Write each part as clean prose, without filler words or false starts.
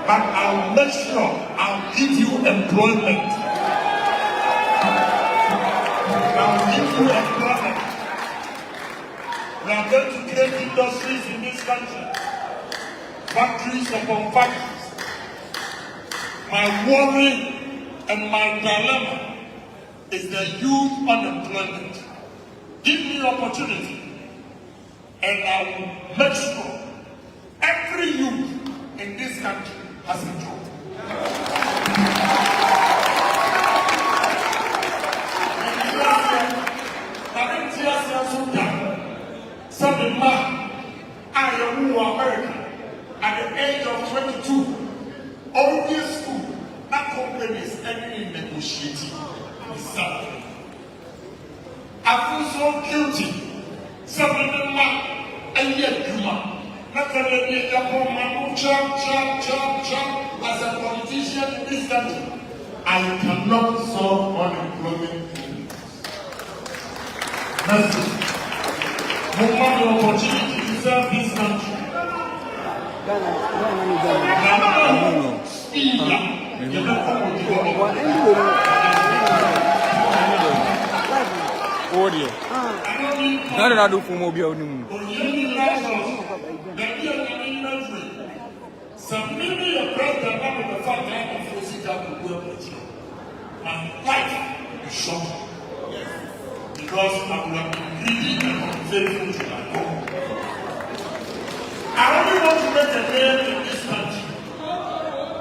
But I'll make sure I'll give you employment. I'll give you employment. We are going to create industries in this country. Factories upon factories. My worry and my dilemma is the youth unemployment. Give me opportunity and I will make sure every youth in this country has a job. Some man, I am who America at the age of 22, all this school, that company is ending negotiating with something. I feel so guilty. Some man, and yet you man. Not that Agyapong chop as a politician in this country. I cannot solve unemployment. That's it. No matter the opportunity to serve this country. Audio. How did I do for mobile? Some maybe a president of the fact that I can sit down and work with you. My life is short. Because I would have been greedy and unfaithful to my God. I only want to make a name in this country.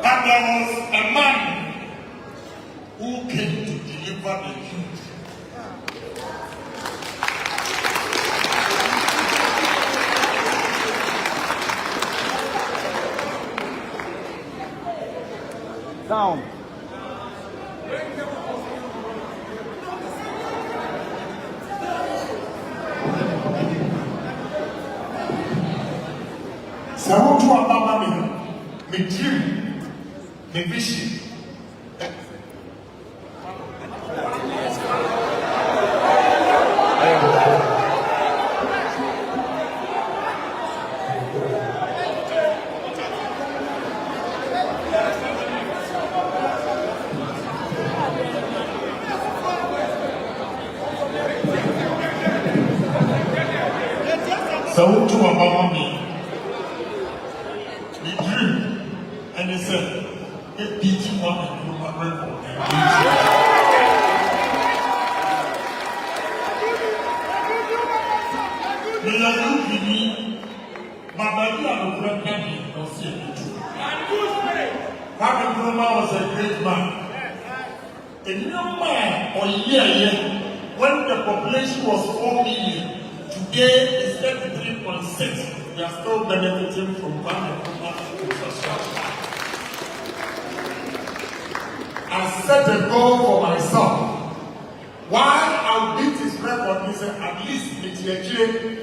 But there was a man who came to deliver the truth. Down. So what do I me dream, me vision. So what do I me dream, and he said, it beats you up and you are record. Papa Nkrumah was a great man. A young man or year when the population was 4 million, today is 33.6. They are still benefiting from Papa Nkrumah's infrastructure. I set a goal for myself. While I'll beat his record, he said, at least it's a change.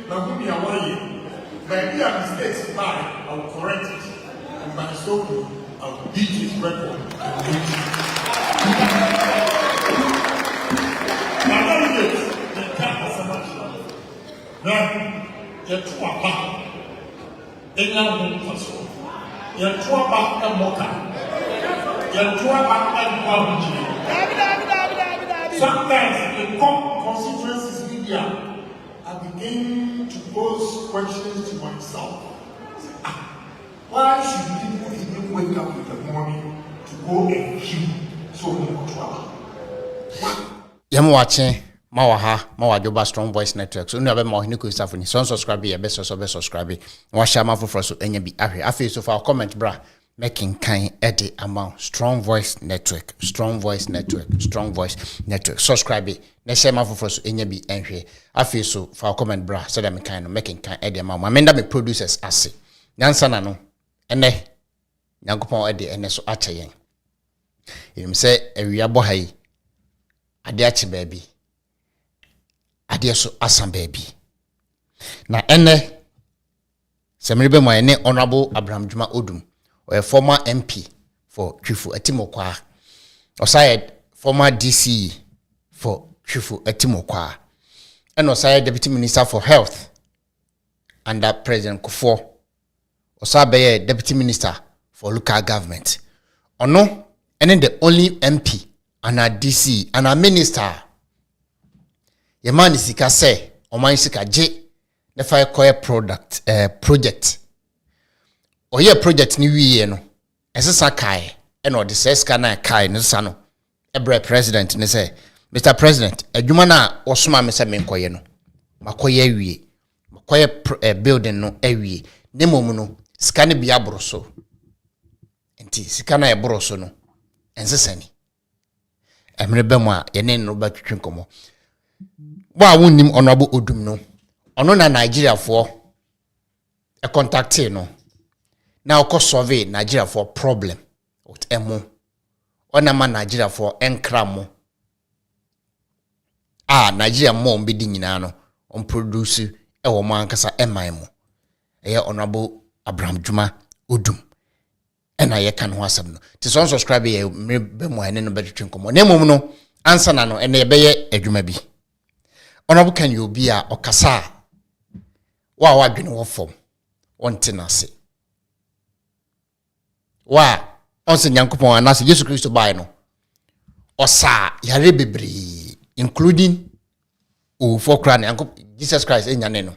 Maybe a mistake by, I'll correct it. And by so doing, I'll beat his record. Now, you're too apart. In your home person, you're too apart and mocha. You're too apart and sometimes in constituencies media, I begin to pose questions to myself. Why should people even wake up in the morning to go and queue so much? Yamu watching Mawa Strong Voice Network. So no be more ni ko staff ni. So subscribe here, best subscribe. Wa share ma for so enya bi ahwe. Afi so for comment bra. Making kind edit amount Strong Voice Network, Strong Voice Network, Strong Voice Network. Subscribe it. Na share ma for so enya bi enhwe. Afi so for comment bra. So that me kind making kind edit amount. Mamenda me producers ase. Nyansa na no. Ene Nyankopon ade ene so ache yen. Yim se awia bo hai. Ade ache baabi. Ade so asan baabi. Na ene semrebe mo ene Honorable Abraham Juma Odum, a former MP for Twifu Etimokwa. Osayed former DC for Twifu Etimokwa. And Osayed Deputy Minister for Health under President Kufuor. Osabeye Deputy Minister for Local Government. Ono, and then the only MP and a DC and a minister. Yemani sika se, oman sika J, the fire coil project. Oye project ni wiye no. Esesa kai, eno the says kana kai no sano. Ebre president ne say, Mr. President, adwuma na osoma me se menkoye no. Makoye wiye. Makoye building no ewie. Nemom no sika ne bia boroso. Enti sika na e boroso no. Ensesani. Emre bemu a ye ne no ba twetwe nkomo. Wa wonim Honorable Odum no. Ono na Nigeria for a contacte no. Now ko survey Nigeria for problem with emo. Ona ma Nigeria for enkramo. Nigeria mo mbedi nyina no on produce e wo man kasa eman mo. Eye Honorable Abraham Juma Odum. Ena ye kan ho asem no. Ti so subscribe ye be mo ene no betwetwe nkomo. Na mom no answer na no ene ye beye adwuma bi. Honorable kan you be a okasa wa wadwene wo fom. Wonte na se. Wa onse Nyankopon anase Jesus Christ by no. Osa yare bebre including for kran Jesus Christ enyane no.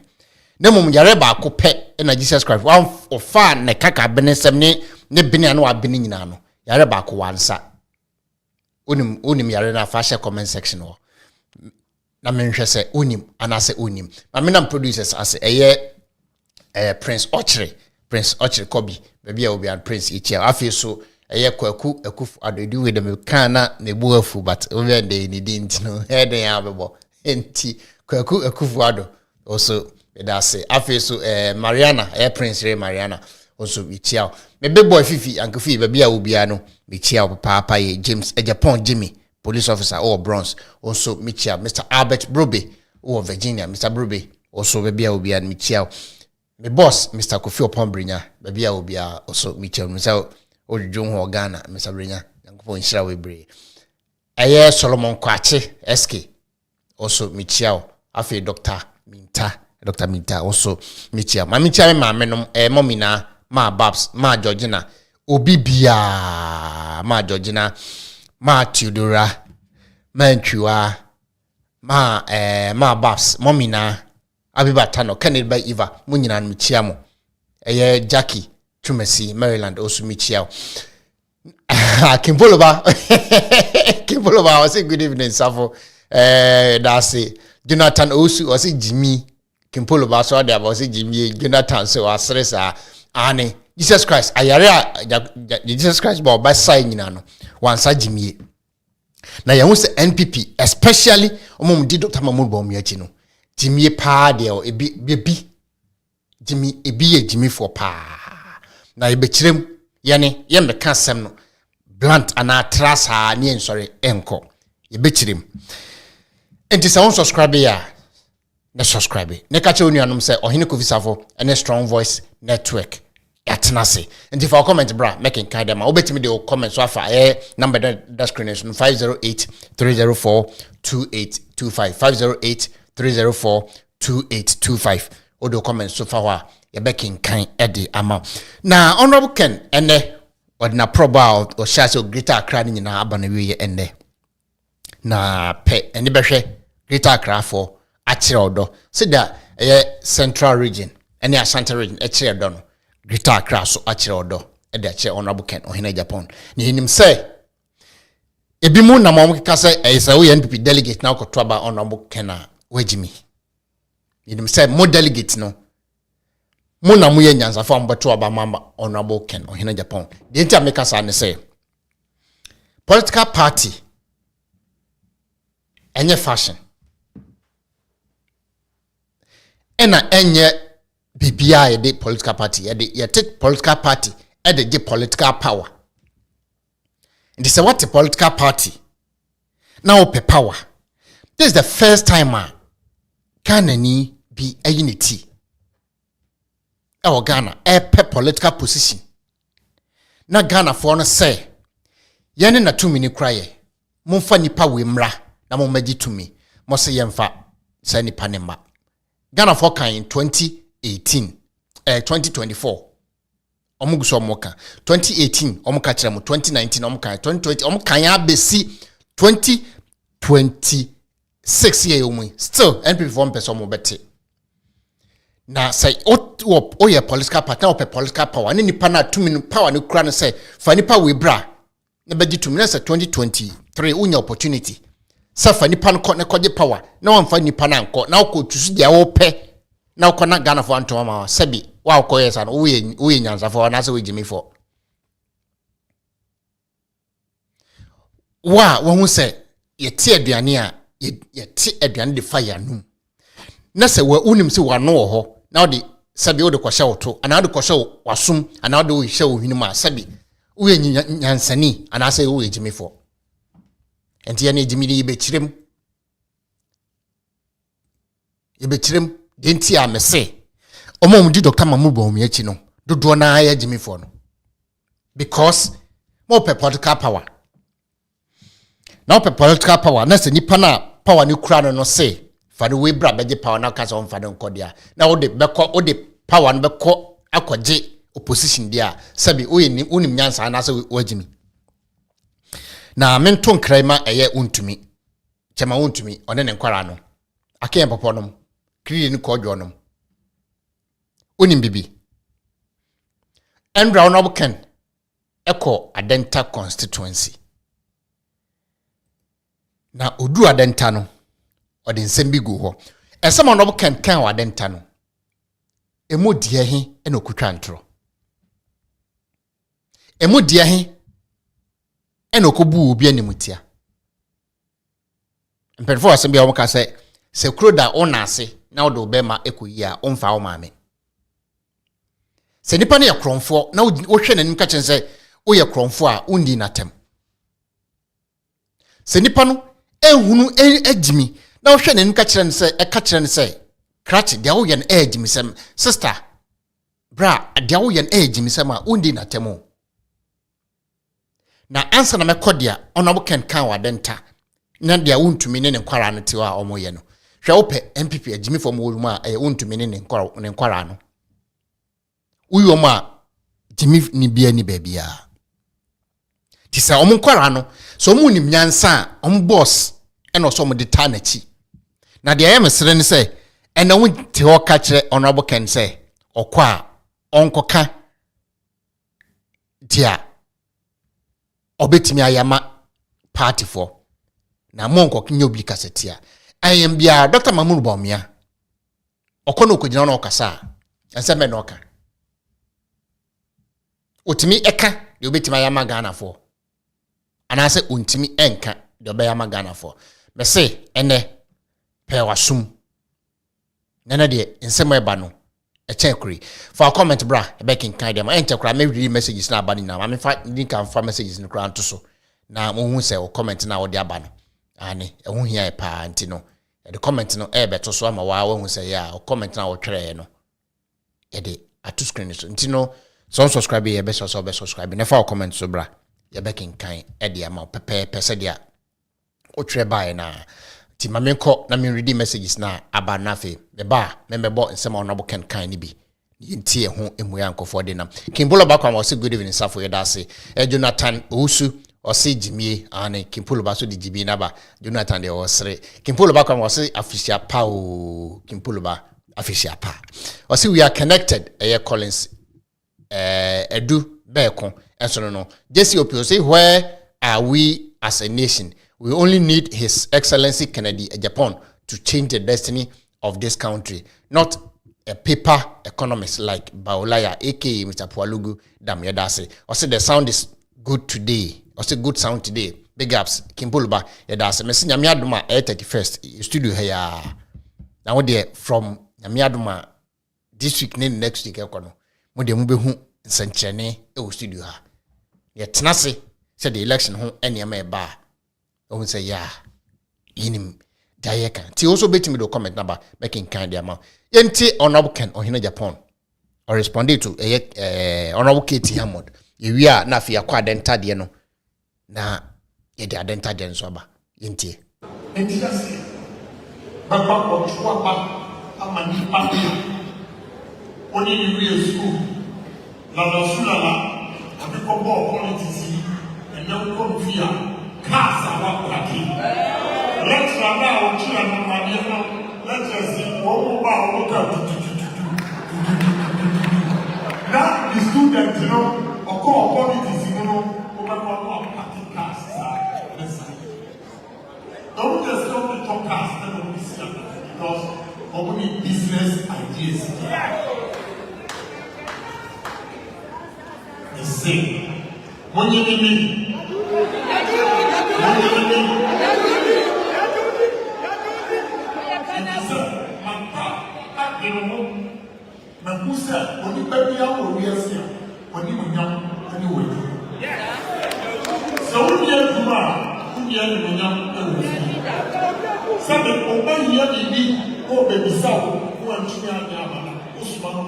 Na mum yare ba ko pe na Jesus Christ one ofa ne kaka benesem ne bini anu abini nyina no. Yare ba ko wansa. Onim yare na fa share comment section ho. Na menhwe se onim anase onim. Ma me na producers ase Prince Ochre Kobi baby obi and Prince Ichia afi so eye kwaku akufu adodi we dem kan na ne bu afu but we dey ni dint no head ya bebo enti kwaku akufu ado also that's afi so Mariana Prince Ray Mariana also bichia me big boy fifi ankofi ba bia obia no bichia papa ye James Agyapong Jimmy police officer or bronze also bichia Mr. Albert Brobe or Virginia Mr. Brobe also ba bia obia bichia me boss Mr. Kofi Opombrinya ba bia obia also bichia Mr. Ojujon ho Ghana Mr. Brinya yankopon hira we bre aye Solomon Kwache SK also bichia afi Dr. Minta also Michia. Ma Michia ma menom momina ma Babs ma Georgina Obibia ma Georgina ma Theodora ma Nchua ma Babs momina Abibata no Kennedy by Eva munyina Michia mo Jackie Tumesi Maryland also Michia Kimboloba I say good evening Safo that's it Jonathan Osu or say Jimmy Kimpolo Baso de about say Jimmy Jonathan so asresa ane Jesus Christ ayare Jesus Christ by sign nyina no wansa Jimmy na ye hu say NPP especially omom di Dr. Mahmoud Bawumia no Jimmy pa de ebi Jimmy ebi ye Jimmy for pa na ye bekirem ye ne ye meka asem no blunt ana trasa ne ensori enko ye bekirem enti se won subscribe ya na subscribe ne ka che onuanom se ohene Kofisafo ene Strong Voice Network yatenase enti for comment bra making kind dem obetimi de comment so afa number that screen is 508 304 2825 508 304 2825 odo comment so fa wa ye making kind ede ama na honorable Ken ene ordinary probable or share Greater Accra ni na aba na wiye ene na pe eni behwe Greater Accra for achire odo sida Central Region eni Ashanti Region achire odo no Greater Accra so achire odo e de achire honorable Ken ohina Agyapong ni hinim say ebi mu na mom keka say say we NPP delegate na ko toba honorable Ken a wajimi hinim say mo delegate no mo na mo ye nyansa fa mbeto oba mama honorable Ken ohina Agyapong de ntia meka say ne say political party enye fashion ena enye bibia de political party ye take political party de political power and say what a political party now pe power this is the first time Ghana ni be a unity our Ghana pe political position na Ghana for no say yene na tumi ni kraye momfa nipa we mra na mo magi tumi mo se yemfa sa nipa ne ma Ghana for kan 2018 2024 omuguso omoka 2018 omuka kire mo 2019 omuka 2020 omuka ya besi 2026 year omu still NPP form person mo beti na say o ye political party na o political power ni nipa na tumi power ni kura no say fa nipa we bra na bagi tumi na say 2023 unya opportunity safa nipa no ne koje power na wamfa nipa na nko na ko tusu dia wo pe na ko na Ghana for anto ma sabi wa ko yesa no wo ye nyansa for na se we jimi for wa hu se ye tie aduane a ye tie aduane de fire num na se wa unim se wa no ho na wo de sabi wo de ko hye woto ana wo de ko hye wasum ana wo de wo hye wo hinu ma sabi wo ye nyansani ana se wo ye jimi for enti ya jimi ni yebechirem denti a mese omom di Dr. Mahmoud Bawumia chi no dodo na ya jimi for no because mo pe political power now pe political power na se nipa na power ni kura no say fa the way bra beje power na ka so mfa de nkodia na wo de power no beko akoje opposition dia sabi unim nyansa na se wajimi na menton kraima eye untumi chema untumi one ne nkwara no akeye poponom kriri ni kodwonom unim bibi Andrew Honorable Ken eko Adenta constituency na odu Adenta no ode nsem bi gu ho esem Honorable Ken kan Adenta no emodie he ena okutwa ntro emodie he ene okobu obi animtia mpenfo asem bia woka se kroda ona ase na wo do be ma ekoyi a omfa wo maame se nipa ne yakronfo na wo hwe nanim ka chen se wo yakronfo a undi natem se nipa no ehunu agimi na wo hwe nanim ka chen se eka chen se krat dia wo ye na agimi sem sister bra dia wo ye na agimi sem a undi natem na ansa na mekodia onabo ken kan wadenta na dia wontumi ne nkwara no tiwa omoye no hwe ope MPP agimi fo mo ma wontumi ne nkwara no uyo ma jimi ni bia ni babia ti sa omo nkwara no so omo ni nyansa omo boss e no so omo de ta na chi na dia yemesere ne se ena wo te ho ka kire honorable ken se okwa onkoka dia obetimi ayama party for na monko kinyo bi kasetia ayem bia Dr. Mamuru Bawumia okono okogina na okasa enseme na oka otimi eka de obetimi ayama Ghana for anase ontimi enka de obeyama Ghana for me se ene pe wasum nana de enseme eba no echekuri for comment bra ebekin kan dem enchekura me read messages na abani na me fa link and fa messages no kra nto so na mo hu se o comment na wo de aba no ani ehun hia pa anti no the comment no beto so ama wa hu se ya o comment na wo twere no e de atu screen so nti no so subscribe ye be subscribe na fa comment so bra ye bekin kan e de ama pepe se dia o twere bae na ti mamenko na me read messages na aba na fe be ba me mebo nsema onabo ken kan ni bi yintie ho emuya nkofo de nam Kimpulo Bakwa mo se good evening safo ye da se Jonathan Owusu o se jimie ane Kimpulo Ba so di jibi na ba Jonathan de o sere Kimpulo Bakwa mo se official pa o Kimpulo Ba official pa o se we are connected Collins edu beko enso no Jesse Opio say where are we as a nation? We only need His Excellency Kennedy Agyapong to change the destiny of this country, not a paper economist like Baolaya, aka Mr. Pualugu Damyadase. I say the sound is good today. I say good sound today. Big ups, Kimpulo Ba Yadase. Messi Nyamiaduma 31st studio here. Now there from Nyamiaduma this week next week ekono. Mo de mo behu nsenchene e studio ha. Ye tenase said the election ho enema ba. I will say, yeah, inim Dayeka. Ti also bet me the comment number making kind amount. Yenti honorable Ken or Hina Japan or responded to honorable Katie Hammond. We are na fi akwa denta de no na ye de denta de nso ba yenti. Enti kasi baba ko chwa ba amani pa oni ni we school la sulala abiko bo politics and now come fear Casa Wakati. Let's run out children and let's just see what now the students, you know, or call politics, you know, over party cast. Don't just come to talk cast and because only business ideas. The same. When you mean Makusa, when you baby out or we are still, when you were young, anyway. So we are Kuma, we are young, Sabbath, obey your baby, or baby sow, who are China, Usman,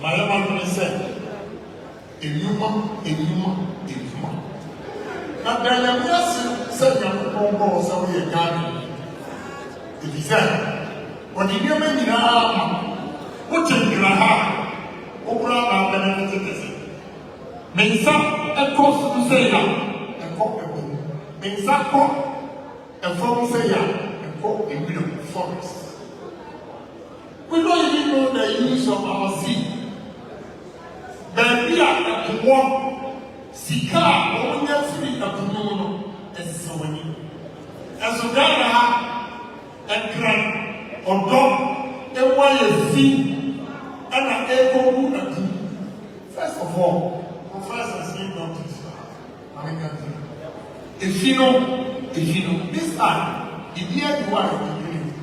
my mother said, a human. Now, there are just certain combo, so we are garden. It is said, when you hear me now, put in your heart, over our benefit. May some across to say, and call a may some call and from say, and call a beautiful forest. We don't even know the use of our seed. But we are at the war. Sika, or when free at the moon, as so many. As a Ghana and Grand or dog, and why a sea and an echo. First of all, Professor If you know, this time, the year you are in the unit,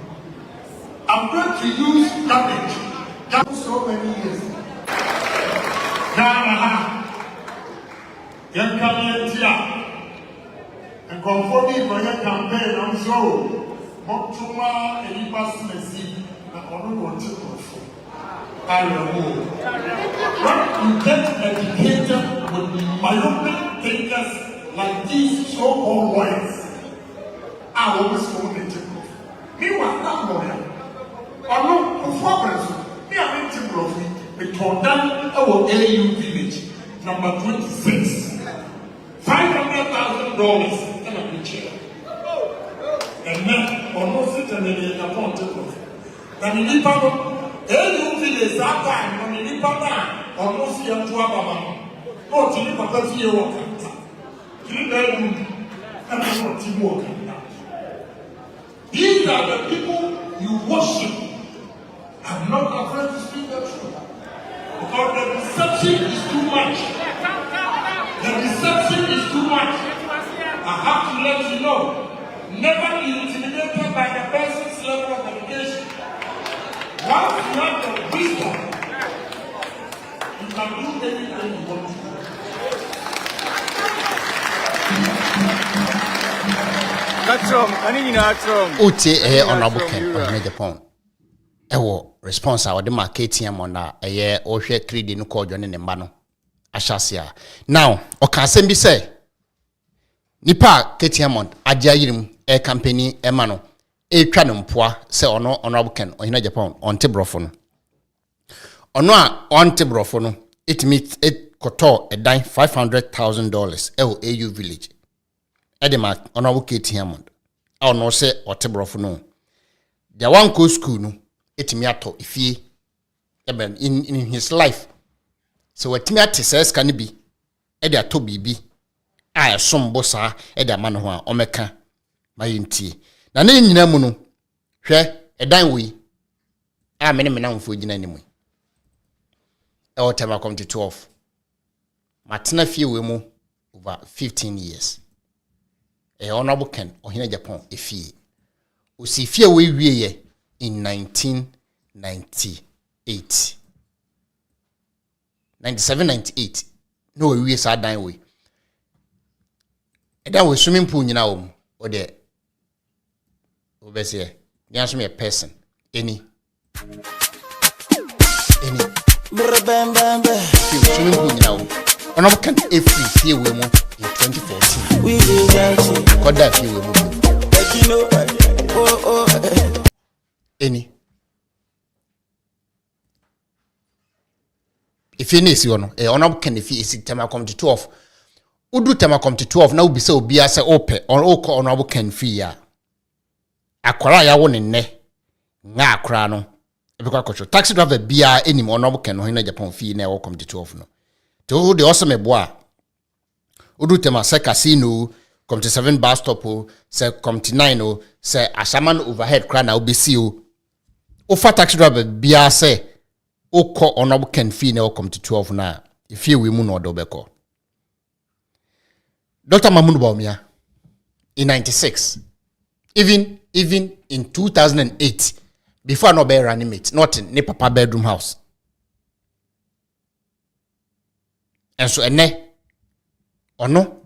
I'm going to use garbage. That was so many years. Young coming here. And conforming for your campaign, I'm so. Mokuma and you pass the sea. And I don't want to when you get educated with myopic thinkers like these so-called lawyers, I always want to take off. Meanwhile, that lawyer, I know performance. Me, I'm in Timothy. We turned down our AU village, number 26. $500,000 and a chair. And then, almost it and then Agyapong Timothy. And in Ipago, AU village that time, on the Ipago, almost here to Ababa. No, to you, but you walk out. You know, and I want to walk out. These are the people you worship. I'm not afraid to speak the truth. Because the deception is too much. The deception is too much. I have to let you know. Never be intimidated by the person's level of education. Once you have the wisdom, you can do anything you want to do. That's wrong. I need that's wrong. Uti honorable Ken of Agyapong. Ewo response a wode ma KTM on na ohwe kredi no call John ne mba no ahyasia. Now, okasem bi say nipa KTM on agya yirim company ema no etwa no mpoa say ono honorable Ken of Agyapong on Tibrofo no. Ono a on Tibrofo no it meets it koto edan $500,000 AU village. Edema honorable KTM on. Ono say o Tibrofo no. Dia wan ko school no etimiato ifie in his life. So etimiate says can be e de ato bibi a esombo sa e de ama no ho a omeka mayintie na na nyina mu no hwe edan wi a mene na mfo gina ni mu e o tema come to 12 matena fie we mu over 15 years e honorable Ken of Agyapong efie o si fie we wieye in 1998 97-98 no we sad dying way and that was swimming pool nyina wo o de obese ni asome a person any swimming pool nyina wo ono kan every fie we mu in 2014 we got that fie we mu any if you need ono honorable Ken if is tema come to 12 udu tema come to 12 na obi say obi ase ope on oko honorable Ken fee ya akwara ya wo ne nne nga akwara no ebekwa kocho taxi driver bia enim honorable Ken of Agyapong fee na wo come to 12 no to the awesome boa udu tema say casino come to 7 bus stop say come to 9 o say ashaman overhead kra na obi see o ofa taxi driver bia say oko honorable Ken fee na come to 12 na if you we mu no do beko Dr. Mamudu Baumia in 96 even in 2008 before no be reanimate not in ne papa bedroom house and so ene ono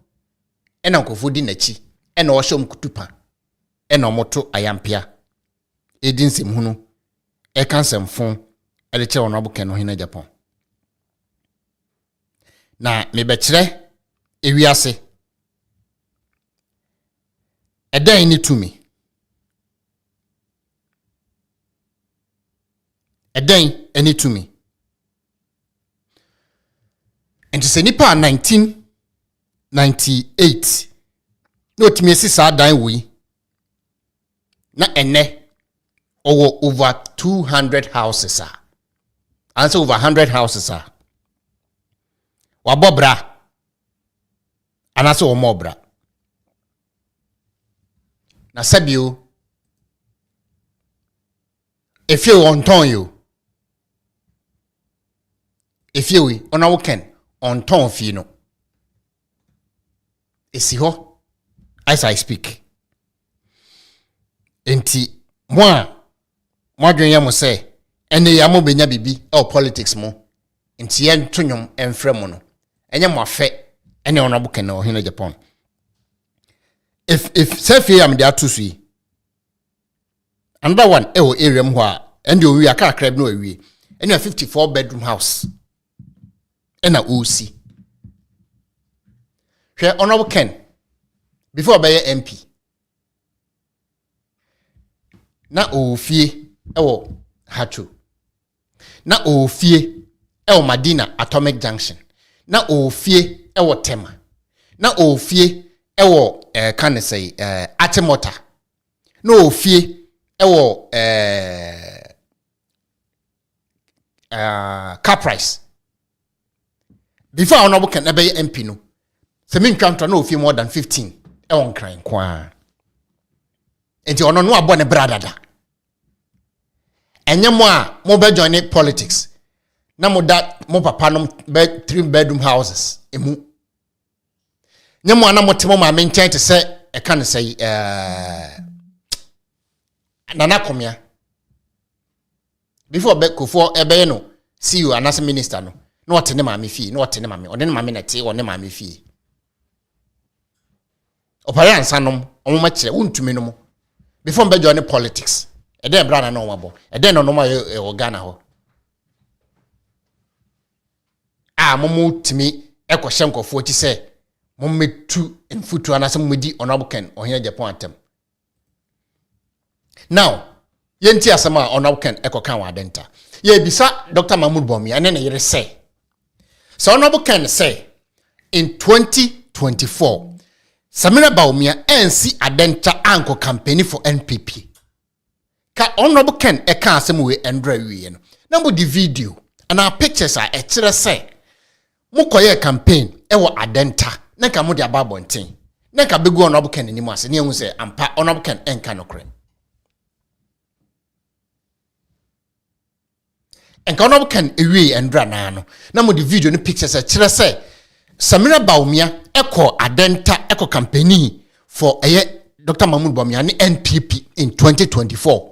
ena nkofodi nachi ena wo hyom kutupa ena omoto ayampia edinsem hunu e kansem fon ele che honorable Ken of Agyapong na me be kire ewiase edan ni tumi edan eni tumi and se nipa 1998 no timi esi sa dan wi na ene over 200 houses answer over 100 houses wabobra anase wo mobra na sabio if you on ton you if you we honorable Ken on ton fi no esi ho as I speak enti mo adwen yam say ene ya mo benya bibi politics mo enti ye ntonyom enfrɛ mo no enye mo afe ene Honorable Ken Ohene Agyapong if Sefi am there to see another one area mo a and you aka crab no awie ene a 54 bedroom house ena osi hwe Honorable Ken before by MP na ofie Hacho na ofie Madina Atomic Junction na ofie Tema na ofie can I say Atimota na ofie car price before Honorable Ken ebe MP no se me ntwantwa na ofie more than 15 nkran kwa enti ono no abo ne bradada enye mo a mo be join politics na mo da mo papa no 3 bedroom houses emu nye mo na mo temo ma me nkyɛn te sɛ can I say nana komia before be kofo ebe no CEO anase minister no na otene ma me fie na otene ma me ode ne ma me na te one ma me fie opare ansanom omoma kire wontumi no mo before be join politics ede brana na omabo ede no no ma Ghana ho momo timi ekwohye nkofo ti se mommetu enfutu anase momedi Honorable Ken Ohene Agyapong atem now yenti asema Honorable Ken ekokan wa denta ye bisa Dr. Mahmoud Bawumia ene ne yere say so Honorable Ken say in 2024 Samina Bawumia NC adenta anko campaign for NPP ka Honorable Ken eka asem we endra wie no na mo di video and our pictures are etire say mukoye campaign ewo adenta na ka mo di ababonten na ka begu Honorable Ken ni mu ase ne ehun say ampa Honorable Ken enka nokre enka Honorable Ken ewie endra na no na mo di video ni pictures etire say Samina Bawumia eko adenta eko campaign for Dr. Mahmoud Bawumia ni NPP in 2024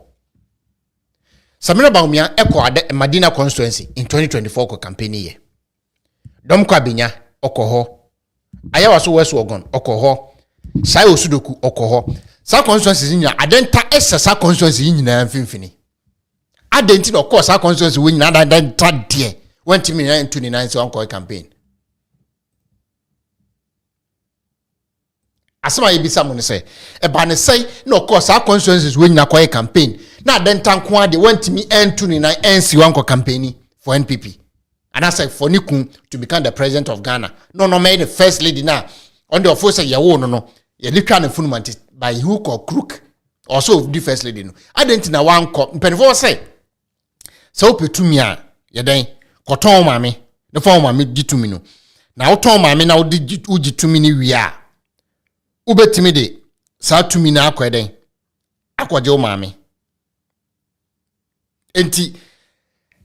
Samina Bawumia eko Madina constituency in 2024 ko campaign ye dom kwa binya okoho ayawa so weso ogon okoho sai osudoku okoho sa constituency nyina adenta sa constituency nyina mfimfini adenti no course sa constituency we nyina adenta de went me 29 so on campaign asema yebisa mo ne say eba ne say no course sa constituencies we nyina kwa campaign na adenta nko ade went me 29 NC one campaign for NPP. And I said for Nikun to become the president of Ghana. No, made the first lady now. On the office, no. You look at the fundament by hook or crook. Also, the first lady. No. I didn't know one cop. Penfor say, so Petumia, ye then, Coton mammy, the former mammy did to me. No. Now, Tom mammy now did you to me. We are Ube timide, sa to me now, queding. Aqua Joe mammy. Enti.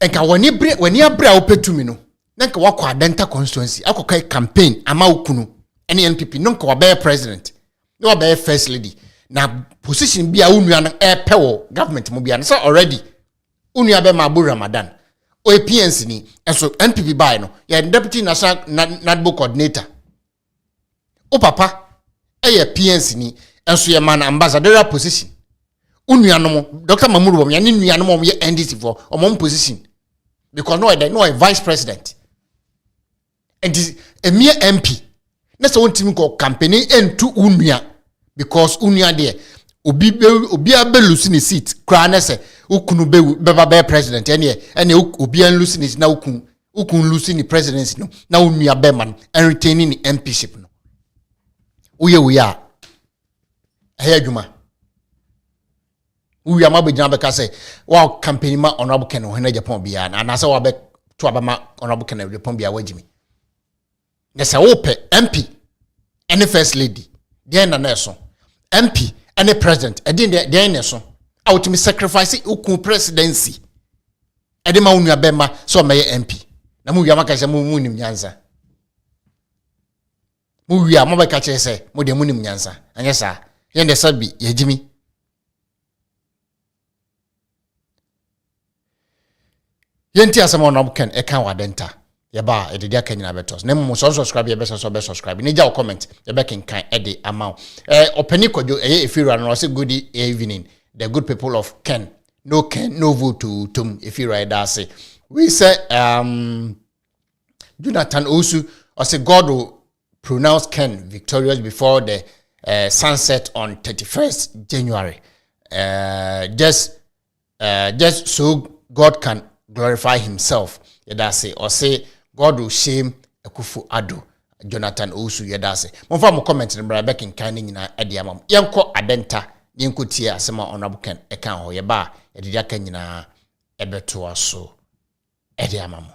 Enka when you bra opetumi no nanka wakwa adenta constituency akokai campaign ama ukunu ene NPP nonka wabe president no wabe first lady na position bia unua na epewo government mo bia so already unua be ma Ramadan o PNC ni enso NPP buy no ya deputy national nadbo coordinator o papa PNC ni enso ye man ambassadorial position unua no Dr. Mahmoud Bawumia ni nua no mo ye NDC for omom position because no a vice president and is a mere MP na so wontim ko campaign entu unua because unua there obi abelusi ni seat kra na se ukunu be president ene obi an lusi ni na ukun lusi ni presidency no na unua be man and retaining the MPship no we are here adwuma we are mabejina be ka say wa campaign ma Honorable Ken Ohene Agyapong bia na na say wa be to abama Honorable Ken Agyapong bia wagimi na say ope MP any first lady dey na na so MP any president dey na so out me sacrifice ukun presidency ede ma unu abema so ma MP na mu wi amaka say mu nim nyanza Mu wi a mo be ka kire se mo de munim nyansa. Anya sa. Yen de sabi ye jimi. Yenti asema Honorable Ken eka wadenta. Yeba edede aka nyina betos. Na mu so subscribe ye be subscribe. Ni ja comment ye be kenkan ede amount. Openi kojo Efira no say good evening. The good people of Ken. No Ken, no vote to Tum Efira da say. We say Jonathan Osu or say God will pronounce Ken victorious before the sunset on 31st January. Just so God can glorify himself. Yedase or say God will shame Akufu Ado. Jonathan Osu yedase. Monfa mo comment ni bra back in kind nyina ade amam. Yenko adenta yenko tie asema Honorable Ken eka ho yeba yede aka nyina ebeto aso ade amam.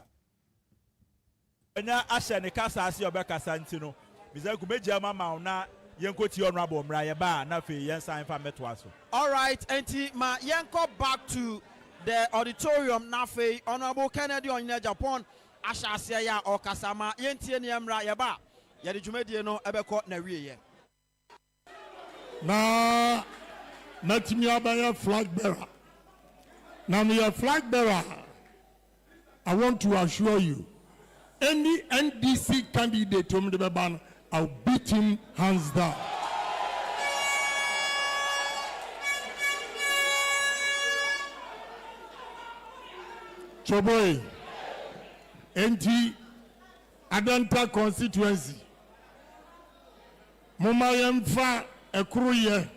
Enya ahye ne kasa ase obekasa ntino. Biza kubeji amama na yenko tie Honorable mra yeba na fe yensan fa meto aso. All right, enti ma yenko back to the auditorium nafe Honorable Kennedy on Agyapong ashase ya okasama yentie ne emra yeba yede dwumadie no ebekọ na wieye na natimi abaya flag bearer now me a flag bearer. I want to assure you any NDC candidate to me the ban I'll beat him hands down. Choboy, NT Adanta constituency. Mama yemfa ekruye.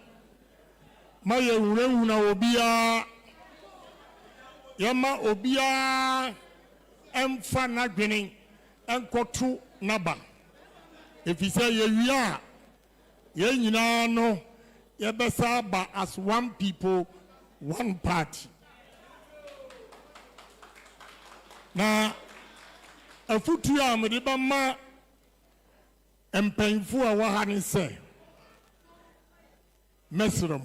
Maye urehuna obia. Yama obia emfa nagwini enkotu naba. If you say ye are, ye nyina no ye besa ba as one people, one party. Na afutu a me de ba ma empanfo a wa ha ne se mesrom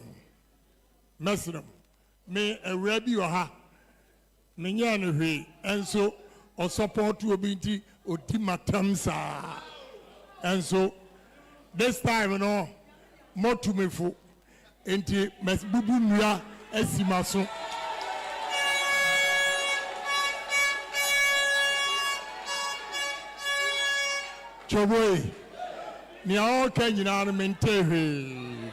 me awura bi o ha me nya no hwe enso o support obi nti odi matam sa enso this time no motu mefo enti mes bubu nua asimaso. Choboy, ni all can you know maintain.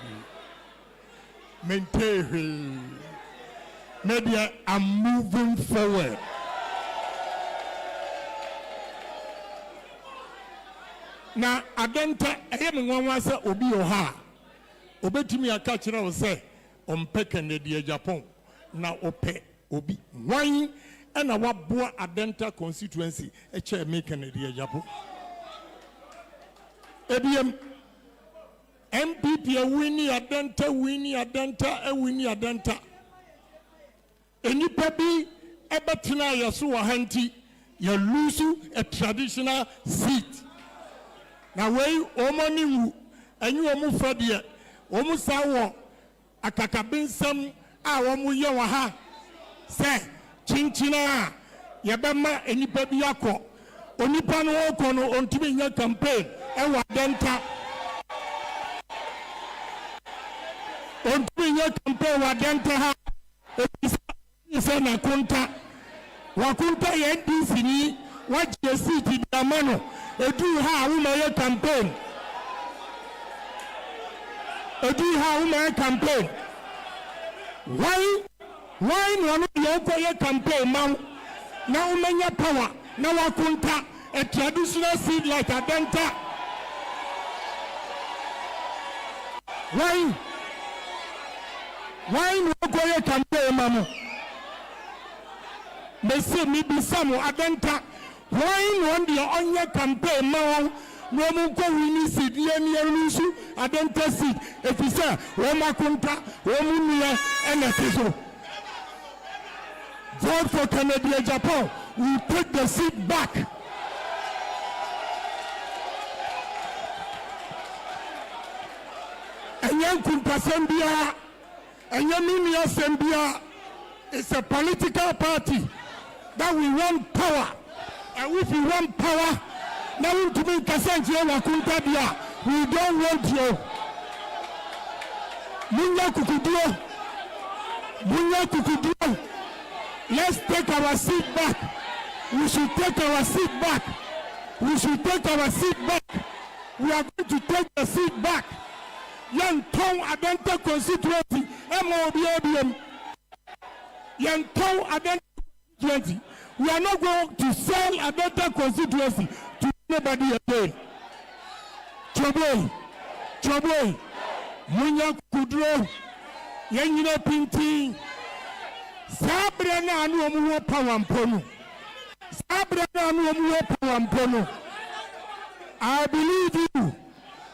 Maybe I'm moving forward. Now, I don't tell anyone was obi oha. Obetimi akachira o say on peken the Agyapong. Now ope obi wine and a wabua adenta constituency a chair making the Agyapong. ABM MPP winnie adenta winnie adenta enipa bi ebetina yaso wa hanti ya lose a traditional seat na wey omoni wu anyi omu fadie omu sawo akakabinsam a omu ye wa ha se chinchina ya bema enipa bi akọ onipa no okọ no ontimi nya campaign ewa denta ontimi nya campaign wa denta ha isa na kunta wakunta ya NDC ni waje seat diamano edu ha wo ma campaign why no no ye ko ye campaign man na wo manya power na wakunta a traditional seed like a denta. Why no go ye campaign mamu? They say me be some adenta. Why no on the on your campaign mamu? No mo go wini seed ye ni elusu adenta seed. If you say Roma kunta, Romunia and a vote for Kennedy Agyapong. We take the seat back. And young Kumpasambia and Yaminia Sambia is a political party that we want power. And if we want power, now we to make Kasanji Wakuntabia. We don't want you. Munya kukuduo. Munya kukuduo. Let's take our seat back. We should take our seat back. We should take our seat back. We are going to take the seat back. Young Tong Adenta constituency. MOBABM. Young Tong Adenta constituency. We are not going to sell Adenta constituency to anybody again. Trouble. Munya kudro. Yanyina pinti. Sabre na anu omuwo pawampono. I believe you.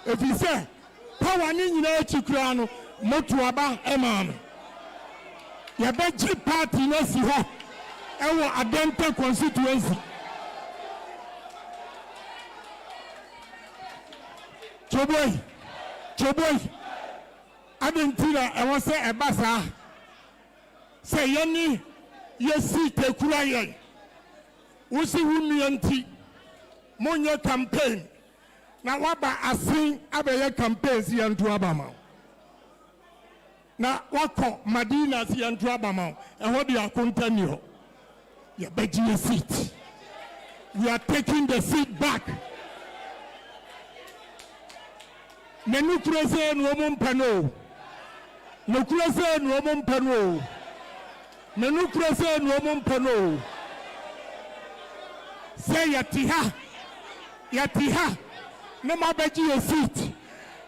If you say power ni nyina chikura no motuaba emam. Ya beji party no si ho. Ewo Adenta constituency. Choboy. Adentira ewo se ebasa. Say yani yesi tekura ye. Usi humianti monye campaign na waba asin abeye campaign si yantu abama na wako Madina si yantu abama eho de akonta ni ho ye beji a seat. We are taking the seat back. Nenu kurese no mompano no kurese no mompano nenu kurese no mompano. Say yatiha no mabeji a seat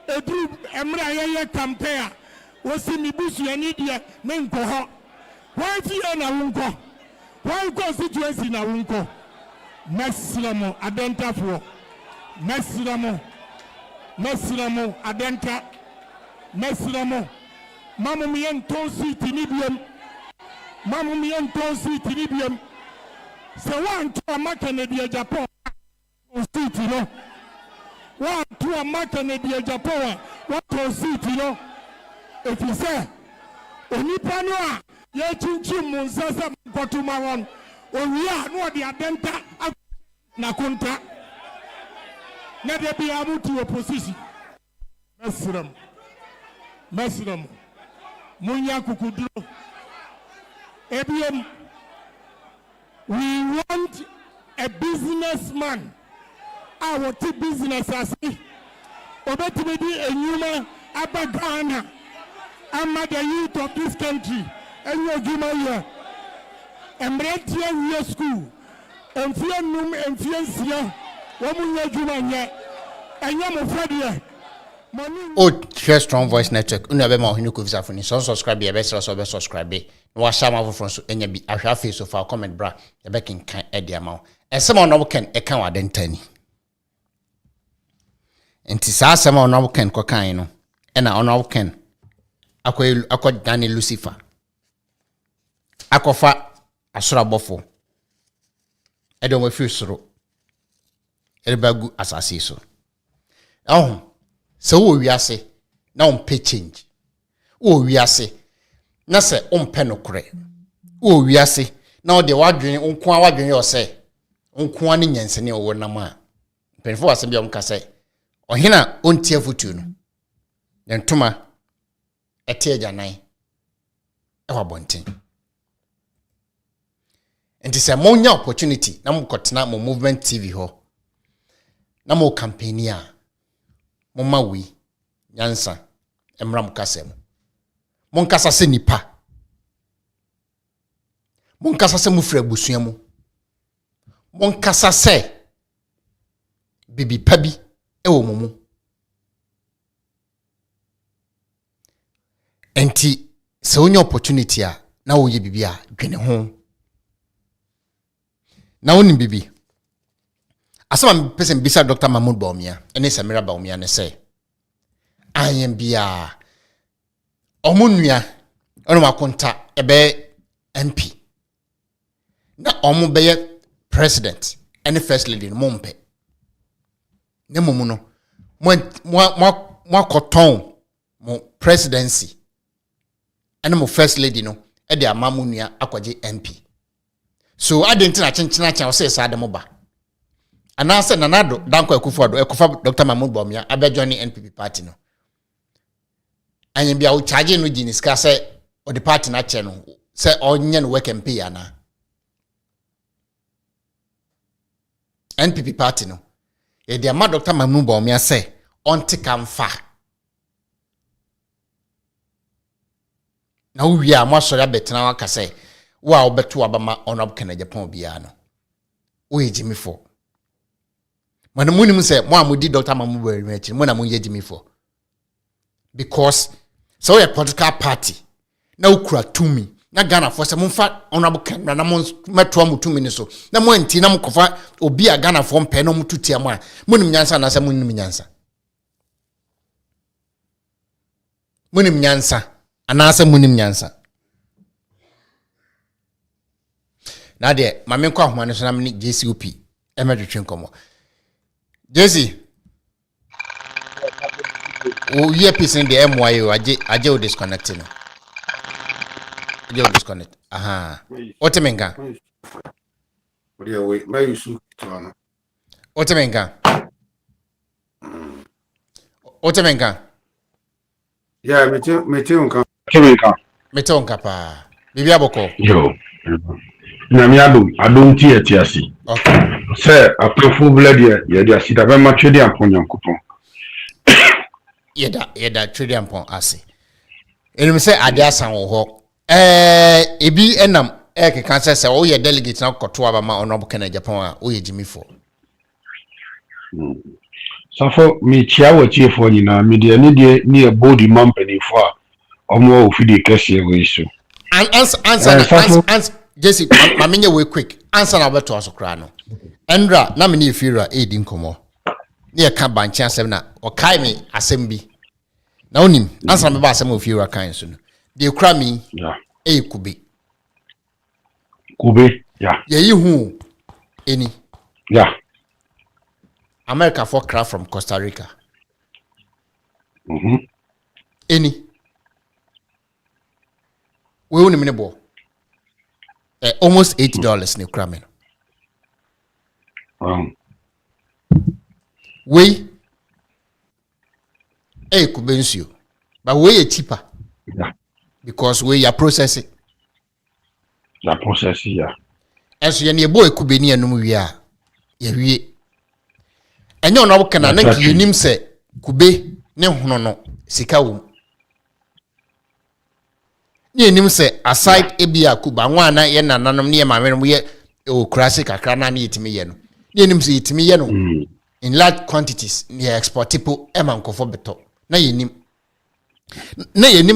edu emra ye campaign wosi mi busu ani dia me nko ho why fi na wonko why constituency na wonko mesramo Adenta fo mesramo Adenta mesramo mamu mi enton seat ni biam so one to a Canada Agyapong seat, you know. One to a Canada Agyapong, what to seat, you know. If you say, Onipanoa, Yachinchim Munsasa Kotumawan, or we are no the Adenta Nakunta, never be able to opposition. Mesram, Munya Kukudro, ABM. We want a businessman. Our two businesses. Obetibedi Enyuma Abagana. I'm the youth of this country. And you're Gimaya. And Bretia school. And Fianum and Fiancia. Woman Jumania. And Yamofradia. Share Strong Voice Network. Unabe ma ohinu ko visa funi. So subscribe ya best so be subscribe. No share ma from so enya bi ahwa face so fa comment bra. Ya be kin kan e dia ma. Ese ma no ken e kan wa dentani. Enti sa asema no ken ko kan no. E na ono ken. Akwa Dani Lucifer. Akofa asura bofo. E do mo fi soro. E bagu asase so. So we are say now pay change. We are say na say pay no kre. We are say now the wadwene onko awadwene yo say onko ani nyense ne owo nam a. Penfo asem bi ka say ohina ontie futu no. Ntoma ete agyanan e wa bonten. And this a monya opportunity na mo kotena mo movement TV ho. Na mo campaignia Mama wi nyansa emram kasem mon kasa se nipa mon kasa se mufra busua mu mon kasa se bibi pabi ewo mumu enti se onye opportunity a na wo ye bibi a dwene ho na woni bibi asama person bisa Dr. Mahmoud Baumia ene Samira Baumia ne say ayen bia omunua ono makonta ebe MP na omu beye president ene first lady no mompe ne mumu no mo koton mo presidency ene mo first lady no e de amamunua akwaje MP so adentina chenchina chan o say sa de mo ba anase nanado danko Akufo-Addo ekofa Dr. Mahmoud Bawumia abejo ni NPP party no anya bia wo charge no gini ska se o the party na che no se onye no work MP ana NPP party no e dia ma Dr. Mahmoud Bawumia se onti kamfa na wo wi a mo asori abetena waka se wo a obeto abama Honorable Ken Agyapong bia no wo ejimi for mana munim se mo amudi Dr. Mahmoud Bawumia chi mo na mo yejimi for because so a political party na ukura tumi na Ghana for se momfa Honorable Ken na mo metro mo tumi ni so na mo anti na mo kofa obi a Ghana for mpe no mo tutia mo a munim nyansa na se munim nyansa munim nyansa anase munim nyansa na de mame kwa homa so na me JCOP emedwetwe nkomo JC o ye pisen de MYO aje o disconnect no aje o disconnect aha otemenga Odia we my su tano otemenga yeah mete onka kemenka mete onka pa bibia boko yo na mi adom ti etiasi okay say aprefu blood ye dia sida be ma twede amponyankopon yeda twede ampon ase enim say ade asan wo ho ebi enam keka se o ye delegate na koto aba ma Honorable Ken Agyapong a o ye jimi for safo mi chia wo chiefo nyina mi de ni e body company for a omo ofidi kese we so answer Jesse mamenye we quick answer na beto asokra no endra na me ne efira edi nkomo ne ka banchi asem na o kai me asem bi na onim answer me ba asem ofira kan so no de kura mi kube ya ye yi hu eni ya America for craft from Costa Rica eni we onim ne bo almost $80 ne kura me we kube nsio but we cheaper because we are processing ya enso ye ne bo kube ni anum wi a ye wie enyo na wo kana na kinim se kube ne hono no sika wo ni enim se aside ebia kuba nwa na ye nananom ne ye maamenom yeokrasi kakra na ne yetimi ye no ni enim se yetimi ye no in large quantities ne export tipo emankofo beto na yenim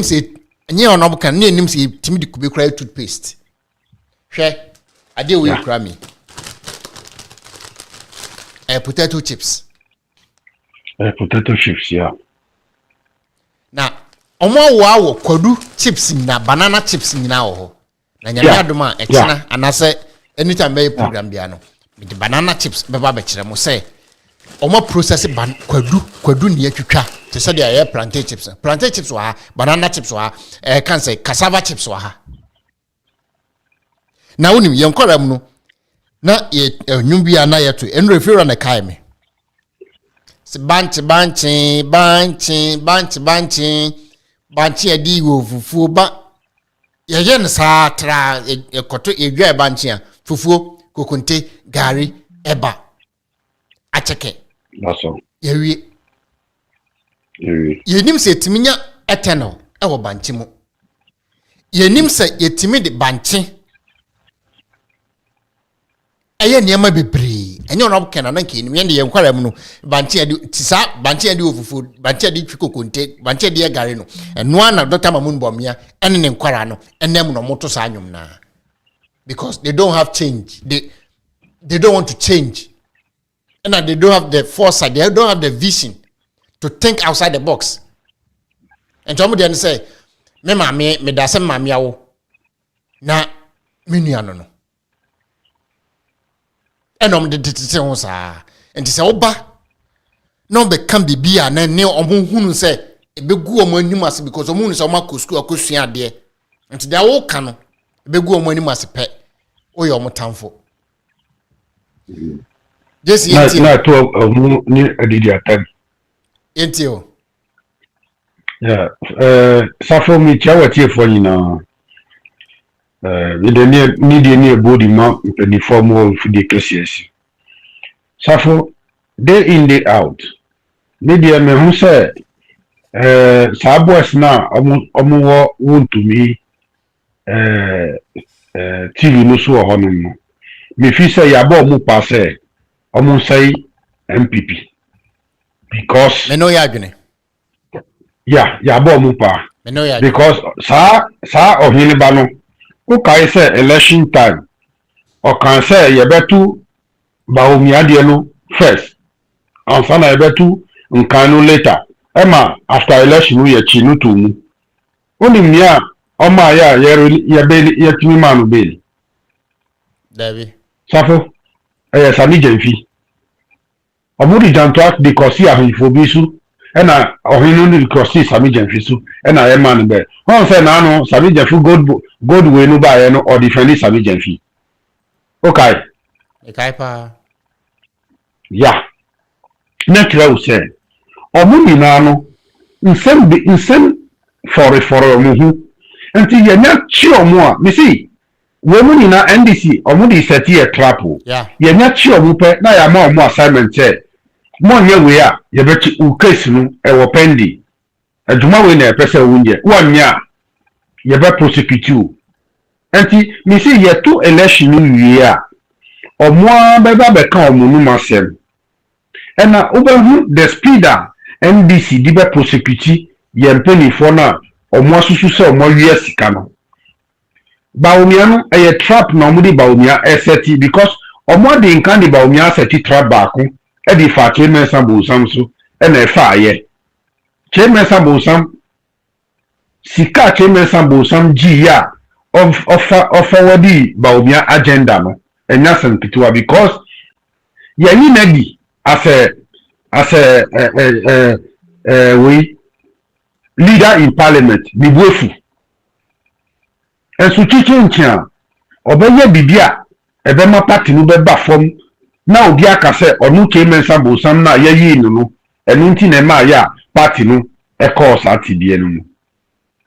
se enye Honorable Ken ne enim se yetimi di kube kra toothpaste hwe ade we kra mi potato chips ya na omo wa kwadu chips na banana chips nyina ho na nyame adoma ekena anase anytime be program bia no with banana chips beba be kire mo say omo process kwadu ne atwitwa te se dia plantain chips wa banana chips wa kan say cassava chips wa na wonim ye nkoram no na nwum bia na yeto enro efira na kai me se banchi adi wo fufuo ba ye ne sa tra ekoto edwa banchi a fufuo kokonte gari eba acheke naso yewie yenim se timinya eteno ewo banchi mu yenim se yetimi de banchi eye niam bebre enye Honorable Ken na nke nim ye ne yenkwara mu no banchi adi tisa banchi adi ofufu banchi adi twikokonte banchi adi gare no eno na Dr. Mahmoud Bawumia ene ne nkwara no enem no moto sa anwum na because they don't have change they don't want to change and they don't have the foresight, they don't have the vision to think outside the box. And some of them say me mami me da se mami awo na me nua no enom de tete ho saa enti se oba no be kan bibia na ne omohunu se ebegu omo anim ase because omo hunu se omo akosku akosua ade enti da wo ka no ebegu omo anim ase pe oyo omo tamfo Just na to mu ni adidi attack. Intio. Yeah. Safo mi chawa tie fo nyina. We de ni de ni body ma the form of the cases. Safo day in day out. Ni de me hu say saa boys na omo want to me TV no so honum no. Me fi say ya ba omo pa say omo say MPP because Me no ya adwene. ya ba omo pa Me no ya. because sa ohini ba no who kai say election time or can say ye betu ba omi ade no first and sana ye betu nkan no later ema after election we chi no to mu oni mia o ma ya ye timi ma no be David. safo sami jenfi omuri janto because ya hifo bisu ena ohinu ni because sami jenfi su ena ye man be won say na no sami jenfi gold we no ba ye no or defend sami jenfi okay Pa. ya natural we say omuni na no nsem for mu hu enti ye nya chi omu a me see we mu ni na NDC omudi set ye trap Yeah. ye nya chi omu pe na ya ma omu assignment mo nye we a ye beti u case no e wo pendi adwuma we na e pese wunye wanya ye be prosecute you enti me see ye two election wi a omu a be ba be kan omu nu masem ena obehu the speeder NDC di be prosecute ye mpeni fo na omu asusu se omu wi sika no baumia no e trap na omu di baumia seti because omu di nkan di baumia seti trap baako e di fa chairman sambo sam so e na e fa aye chairman sambo sam sika chairman sambo sam gi ya of wadi baumia agenda no enya sempituwa because ye ni nagi as a we leader in parliament ni bofu enso chichincha obeye bibia ebe ma party no be ba form na obi aka se onu chairman sambo sam na yeyi no enu nti na ma ya party no e cause atibie no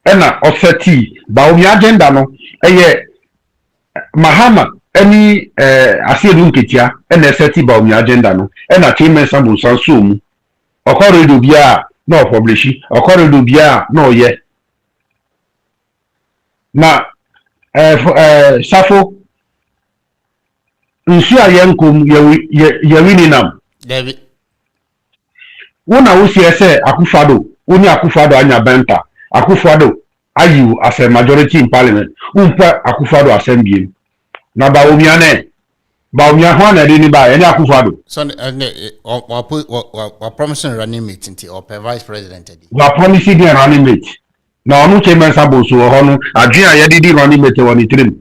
ena offseti ba omi agenda no eye mahama any asiedu nketia ena seti ba omi agenda no ena chairman sambo sam so mu okoro do bia na publish okoro do bia na oye na safo nsu ayenkom ye wininam David. wona wo sie se akufado oni akufado anya benta akufado ayu as a majority in parliament umpa akufado assembly na ba omia ho na ni ba ene akufado So or promising running mate nti or vice president edi. wa promise the running mate na onu chairman sabo so ho no adwena ye didi running mate woni trim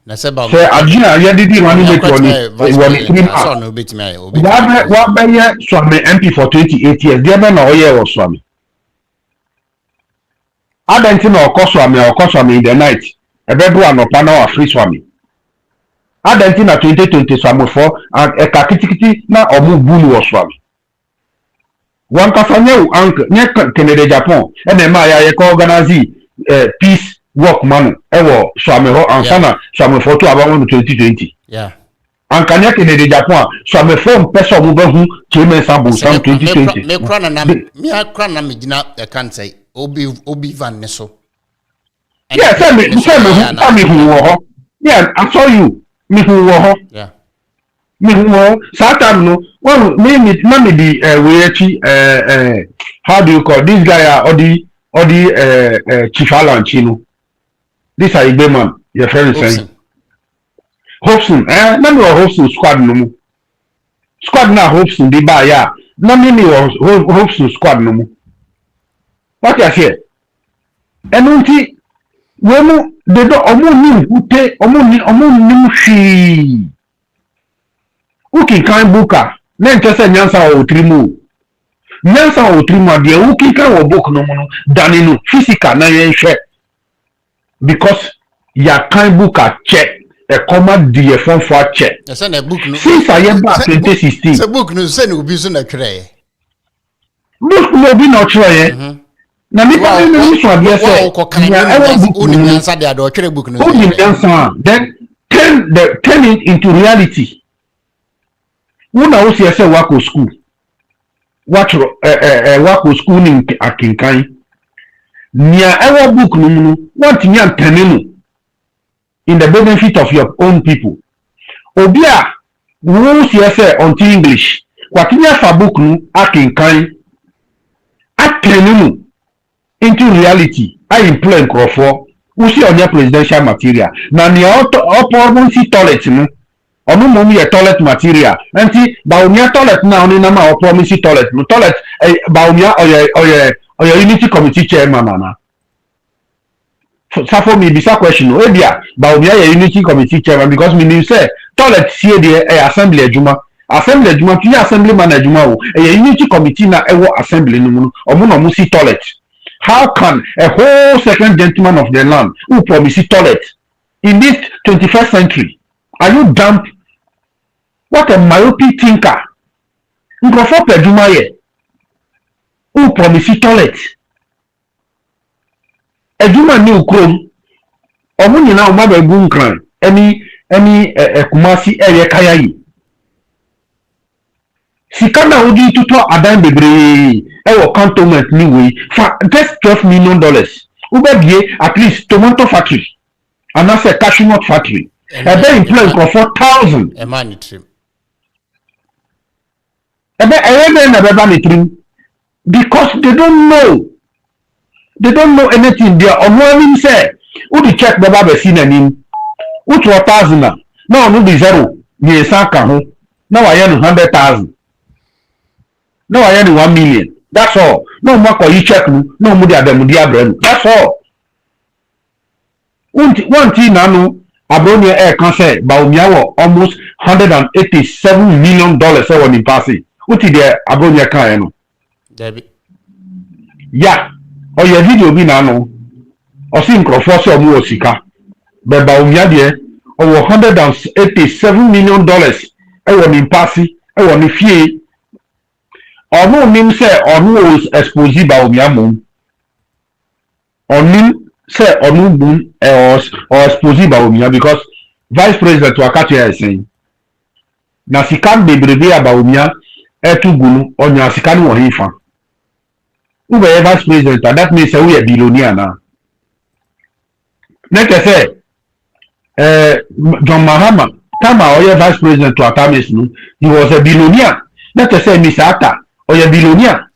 Na se ba. se adwena ye didi running mate woni trim So no betimi aye. wa be ye swame MP for 28 years dia be na oye wo swame adenti na okoswame in the night ebedu anopa na wa free swame adenti na 2020 swame for eka kitikiti na omu bunu wo swame wan kasanye u ank nye Canada Japan ene ma ya ye ko organize peace work manu ewo swame ho ansana swame for to aba 2020 Yeah. ankanya Canada Japan swame for person omu behu chairman sambo sam 2020 Me kra na me gina e kan say obi van ne so. Yeah, tell me who ho. Yeah, I saw you. Me who ho. Yeah. Me who ho. Satan no. Well, me the we how do you call this guy or the Chief Alan Chino. This are Igbe man. Your friend saying. Hobson. Name of Hobson squad no mo. Squad na Hobson di ba ya. Name of Hobson squad no mo. What you say? Enunti wemu dedo omu ute omu shi uki kan buka na ntese nyansa o trimu de uki kan wo book no no daninu physical na yenhwe because ya kan buka check a common dear phone for check. Yes, and a book. Since I am back 2016. It's a book. No, send you be soon a cray. Book will be not try. Now, me tell you this one, yes, then turn it into reality. When I was here, say, work school. Work school in Akinkai. Near our book, no, what you are telling in the benefit of your own people. Obia, who say on English, what you have a book, no, Akinkai. Atenu into reality. I employ Crawford. We see on your presidential material. Now, the auto see toilet, no. Or no mommy a toilet material. And see, Baumia toilet now, no number of promise toilet. No toilet, Baumia or your unity committee chairman. So, for me, this question. Oh, dear, Baumia a unity committee chairman because me say toilet see the assembly Juma. Assembly Juma, assembly man Juma, a unity committee na ewo assembly no musi toilet. How can a whole second gentleman of the land who promise toilet in this 21st century? Are you dumb? What a myopic thinker. Nkrofo Pejuma ye who promise toilet. Ejuma ni ukrom. Omo nyina o ma ba gu nkran. Any Kumasi area kaya yi. Sikana udi tuto adan bebre ewo cantonment ni we for just $12 million. Ube at least tomato factory and also cashew nut factory. Ebe employ for 4,000. A man trim. Ebe because they don't know. They don't know anything. They are on say udi check baba be seen nim. Utu 1,000 now no be zero. Ye saka ho. Now I earn 100,000. No, I only 1 million. That's all. No more for you check no mudia brand. That's all. One thing I know, Abronia Air Concert, Baumiawo, almost $187 million in passing. What is there, Abronia Kayano? Debbie. Yeah. Or your video be nano. Or sing Crawford or Muosika. But Baumia there, over $187 million in passing. I want to fear. Or no name say or no was exposed by Omiamum. Or name say or no boom or exposed by Omia because Vice President Wakatia is saying na sikan bebrebe about Omia etugunu or nya sikan wo hifa. Ube Vice President that means say we a billionaire now. Next say John Mahama Tama or Vice President to Atamis he was a billionaire. Next say Miss Atta or a billionaire.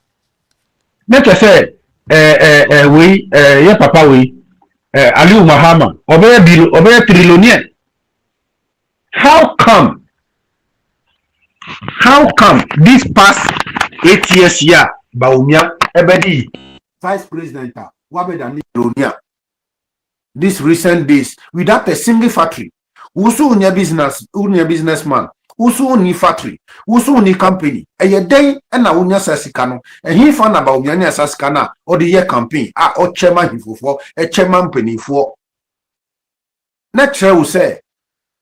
Let's say, yeah, Papa, Aliu Mahama, obey trillionaire. How come this past 8 years, yeah, Baumia, Ebedi, Vice President, Wabeda, trillionaire? This recent days, without a single factory, Usu unya businessman. Usu ni factory, usu ni company. Eye day na unya sasikano. He fan about unya sasikana or the year campaign. Or chairman hifo a chairman penny for. Next year we say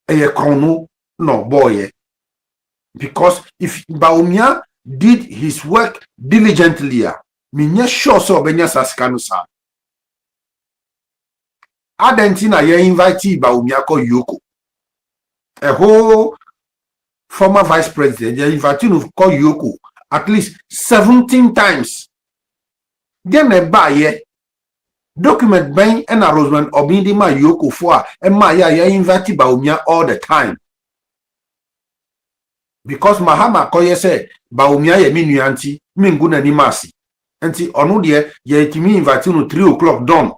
eye kono no boy. Because if Baumia did his work diligently, minya sure so benya sasikano sa. Adentina ye invite Baumia ko Yoko. A whole former vice president, they invited to call Yoko at least 17 times. Then a buy document bang and arrangement of being my Yoko for and my invited Baumia all the time. Because Mahama Koye say Baumia ye minuanti, minguna ni masi. And see, onu de ye timi invited to 3 o'clock dawn.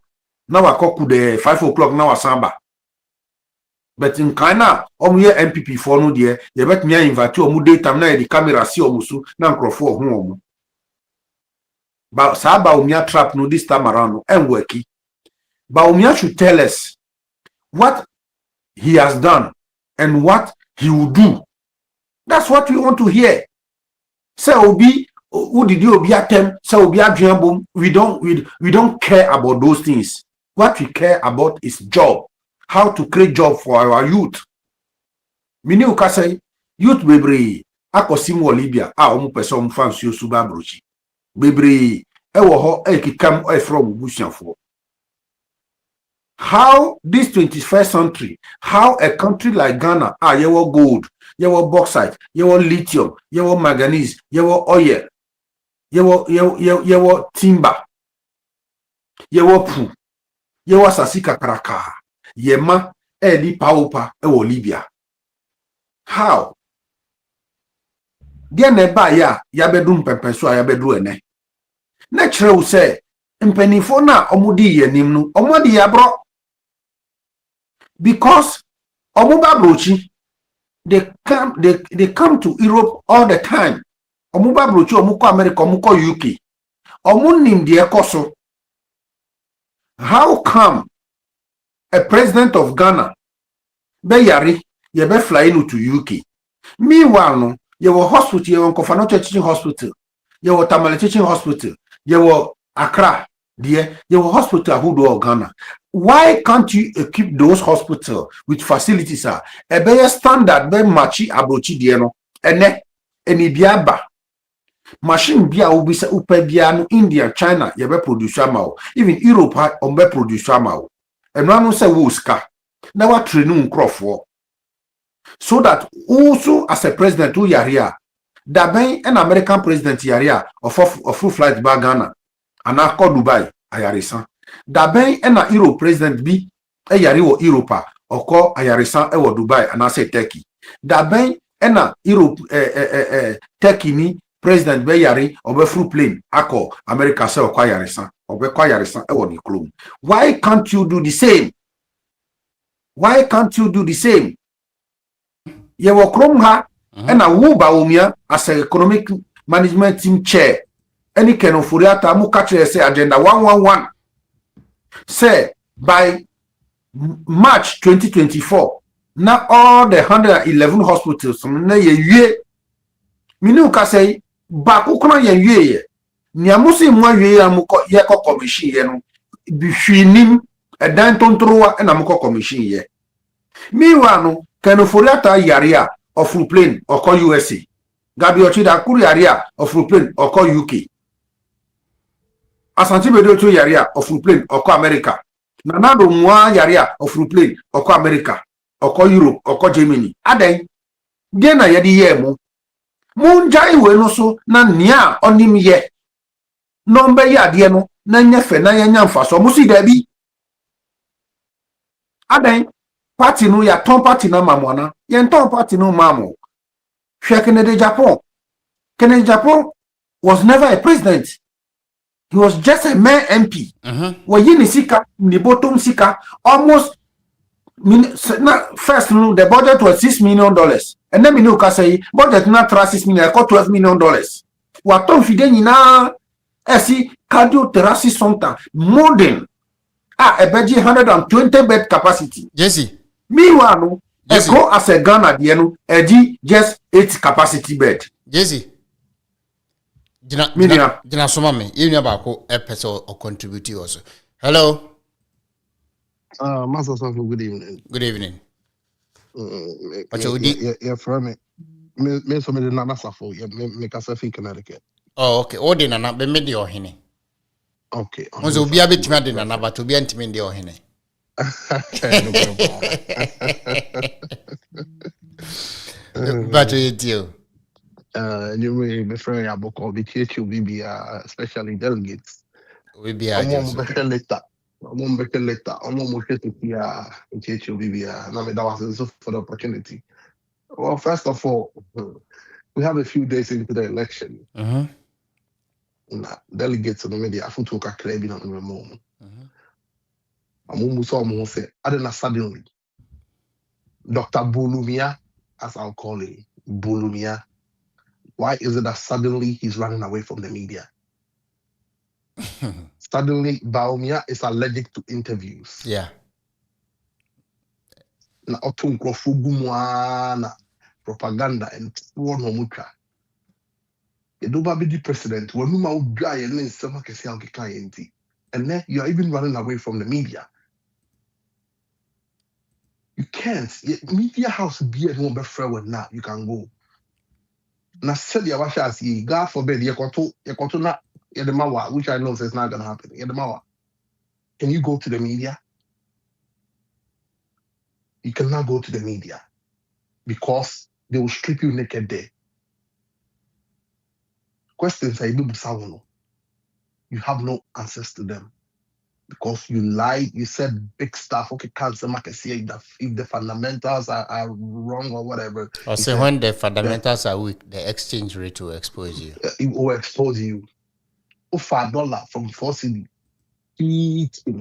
Now I call the 5 o'clock now a samba. But in Kana, ye MPP for no dear, ye bet me invite you daytime na the camera see omusu na Crawford home. But Saba umia trap no this time around and worky. But Umia should tell us what he has done and what he will do. That's what we want to hear. Say Obi, who did you be at them? Say Obi Agyapong. We don't care about those things. What we care about is job. how to create job for our youth. Mini uka say youth bebre akosim wo Libya a omu pese omu fa nsuo suba brochi. Bebre ewo ho ekikam from busianfo. How this 21st century, how a country like Ghana, yewo gold, yewo bauxite, yewo lithium, yewo manganese, yewo oil, yewo timber, yewo pu, yewo sasika karaka, yema edi paupa ewo Libya. How? Dia neba ya bedroom pempenso ya bedroom ene. Na kire wo se mpanifo na omudi yanim no, omodi ya bro. Because omuba brochi, they come to Europe all the time. Omuba brochi omuko America, omuko UK. Omunim de ekoso. How come a president of Ghana be yari ye be flying to UK? Meanwhile, no, you were hospital, you were Kofanoto Teaching Hospital, you were Tamale Teaching Hospital, you were Accra, dear, you were hospital who do Ghana. Why can't you equip those hospitals with facilities? A better standard, be machi abrochi dieno, ene biaba. Machine bia ubisa upe biano India, China, you be produce mao. Even Europe be produce mao. And one say wuska. Now what training crop. So that also as a president who yaria, that ben an American president yaria of full flight back Ghana and I call Dubai ayarisan. That ben an Euro president be a yari or Europa or call ayarisan or Dubai and I say Turkey. That ben an Europe Turkey ni president be yari or be full plane ako America say or ayarisan or be ayarisan or the clone. Why can't you do the same? Why can't you do the same? Ye wo krom ha na wo ba omia as a economic management team chair any kenofuriata mu catch say agenda 111 say by March 2024 now all the 111 hospitals na ye wie minu ka say ba kokona ye wie ye niamusi mu awie ya mu ye ko commission ye no bi hwinim edan tontrowa na mu ko commission ye meanwhile no kenofuriata yaria of full plane or call USA. Gabi Ochida kuri yaria of full plane or call UK. Asanti bedo to yaria of full plane or call America. Nanado mwa yaria of full plane or call America or call Europe or call Germany. Aden gena yadi ye mo. Munja iwe no so na nia onim ye. Nombe ya die no na nyefe na yanya mfaso musi debi. Aden party no ya ton party na mamona ya ton party no mamo Kennedy Agyapong was never a president. He was just a mere MP. Wayini sika ni bottom sika almost first no the budget was $6 million and then you can say budget na $6 million $12 million. Waton fide nyina esi cardiothoracic center modern a beji 120 bed capacity. Jesse. Meanwhile, go as a Ghana, just 8 capacity bed. Jesse. Jina soma me. You about episode or contribute also. Hello. Master Sofa, good evening. Good evening. Yeah, from me. Me so me na Safo. Yeah, me Kasafi Connecticut. Oh, okay. Odi na be me di ohene. Okay. Onzo obi abetuma de na ba to be antime de ohene. But you my friend Agyapong the THU especially delegates. We be just later. I'm THU that was so for the opportunity. Well, first of all, we have a few days into the election. Delegates in the media, I think to a in the moment. I'm almost say, I don't know suddenly. Dr. Bulumia, as I'll call him, Bulumia. Why is it that suddenly he's running away from the media? Suddenly, Baumia is allergic to interviews. Yeah. Na otunko fugumwana propaganda and one homuka. You do be the president when you mau guy and then some kesi alki clienti. And then you are even running away from the media. can't. Media house be at home, but friend now you can go. Now, said your wash as ye, God forbid, you na Yedemawa, which I know is not going to happen. Yedemawa. Can you go to the media? You cannot go to the media because they will strip you naked there. Questions are you have no answers to them because you lied. You said big stuff. Okay, cancer market say that if the fundamentals are wrong or whatever. Or say when the fundamentals are weak, the exchange rate will expose you. It will expose you. For $1 from 4 cedi,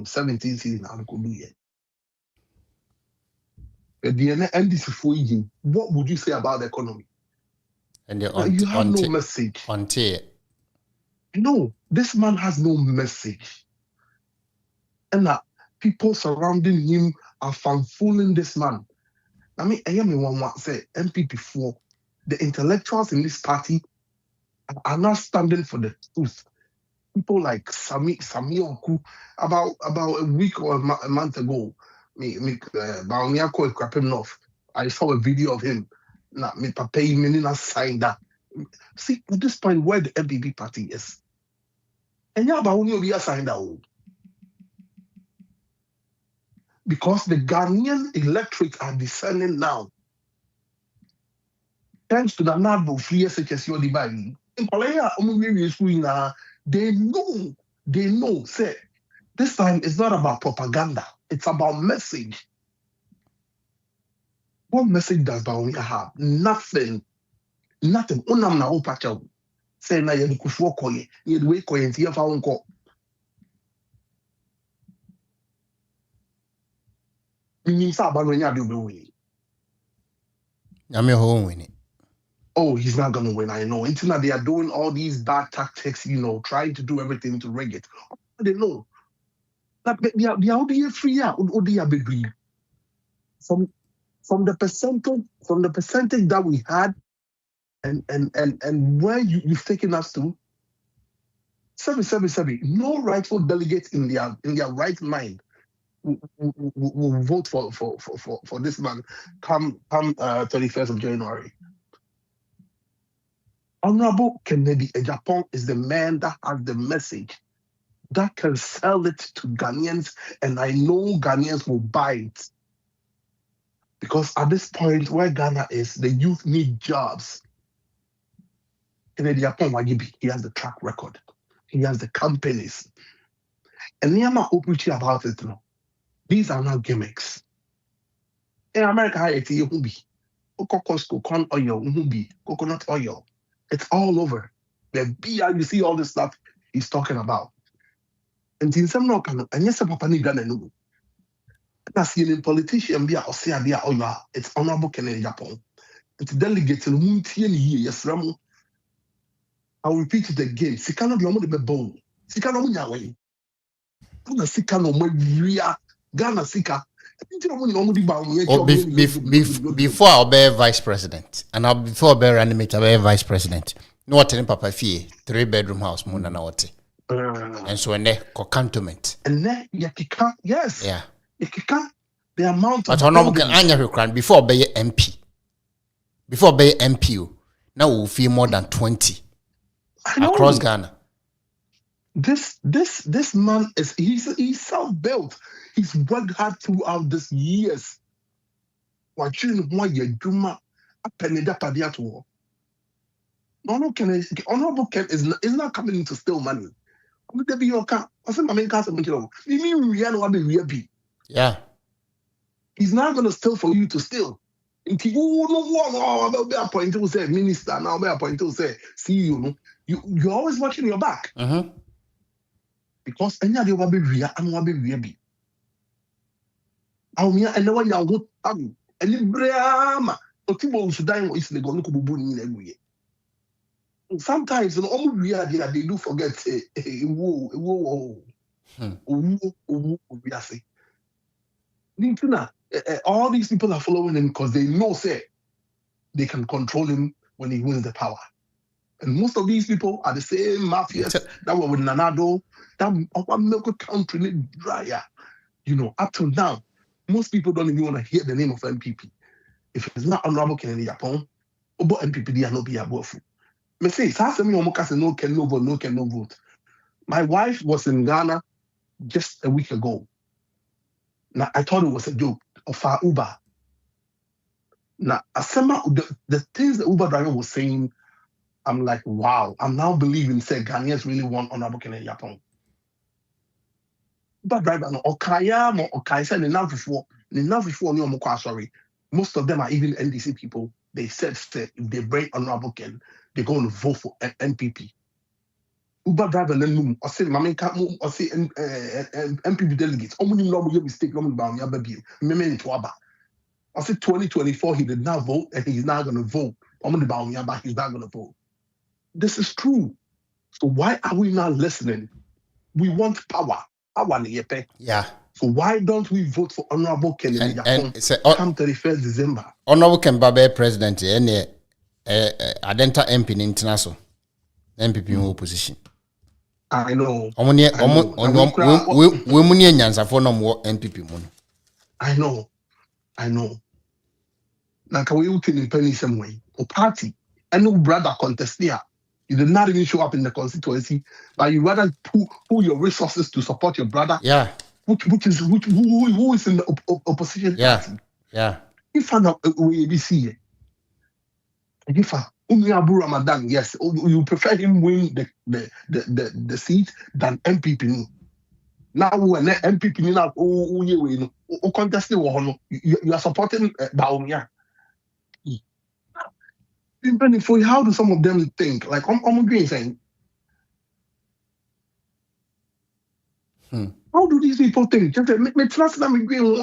17 cedi now could be it. At the end, this is for you. What would you say about the economy? And you have no message. No, this man has no message. And people surrounding him are fanfooling this man. I mean, I am one say MPP4, the intellectuals in this party are not standing for the truth. People like Sami Oku, about a week or a month ago, I saw a video of him. Me papa not signed that. See, at this point, where the MPP party is. And yeah, but only be signed out. Because the Ghanaian electorate are descending now. Thanks to the NADBO free SHS Yodi in Korea, they know, say, this time it's not about propaganda, it's about message. What message does Baumia have? Nothing. Unam na opacha. Say na ye kufuo koye, ye we koye nti fa wonko. Ni sa ba no nya de obewi. I'm your home winning. Oh, he's not going to win. I know. Until they are doing all these bad tactics, trying to do everything to rig it. They know. That they are free. From the percentage that we had, and where you've taken us to, 7. No rightful delegates in their right mind will vote for this man come 31st of January. Honorable Kennedy Agyapong is the man that has the message that can sell it to Ghanaians, and I know Ghanaians will buy it. Because at this point where Ghana is, the youth need jobs. Kennedy Agyapong, he has the track record. He has the companies. And Niyama Opuchi about it now. These are not gimmicks. In America, corn oil, coconut oil. It's all over. The beer, you see all this stuff he's talking about. And in some local, and yes, Papa Nigana no. That's in politician be or say be it's honorable Kennedy Agyapong. It's delegate in Muntian year, yes, Ramo. I'll repeat it again. Sikano Lomo de Bebon. Sikano Munyawe. Gana Sikano Moya. Ghana Sika. Before I'll be vice president, and before I'll be running mate, I'll be vice president. No what in Papa Fee, 3-bedroom house, Muna Nawati. And so when they cantonment. And then Yakika, yes. Yeah. Yakika, the amount of. But Honorable Anya before be MP. Before be MPU, now we'll feel more than 20 across Ghana. This man he's self-built. He's worked hard throughout these years. Watching why you do my penida padiato. Honorable Ken is not coming in to steal money. Yeah. He's not going to steal for you to steal. Say minister now, say CEO. You're always watching your back. Because any of the wabi and wabi be. And no one will go and Librama. Otibo should die is the Gonuku in every year. Sometimes they do forget all these people are following him because they know say they can control him when he wins the power. And most of these people are the same mafias that were with Nanado, that our milk country drier. Up to now, Most people don't even want to hear the name of MPP. If it's not Honorable Kennedy Agyapong, Obo MPP they are not be above. Me say, no can no vote. My wife was in Ghana just a week ago. Now I thought it was a joke of our Uber. Now the things the Uber driver was saying, I'm like, wow, I'm now believing say Ghanaians really want Honorable Kennedy Agyapong. Uber driver no Okaya no Okaya the now before no sorry. Most of them are even NDC people. They said if they bring Honorable Ken, they're going to vote for NPP. Uber driver then move. I say, "Mama can't move." I say, "MPP delegates. How many normal mistake? Normal bound your baby. Remember in Tuaba. I said 2024 he did not vote and he's not going to vote. How many bound your back? He's not going to vote. This is true. So why are we not listening? We want power. Yeah. So why don't we vote for Honorable Kennedy Agyapong come 31st December? Honorable Kembabe president any Adenta MP in international MPP in opposition. I know. We muni nyansa for no more MPP money. I know. Now can we put in penny some way? Or party and no brother contest here. You did not even show up in the constituency, but you rather pull your resources to support your brother. Yeah. Who is in the opposition party? Yeah. If I know we see it. If Abu Ramadan, yes, you prefer him win the seat than MPP. Now when MPP now you contesting you are supporting Baumia. How do some of them think? Like I'm agreeing saying. How do these people think? Me trust them agreeing.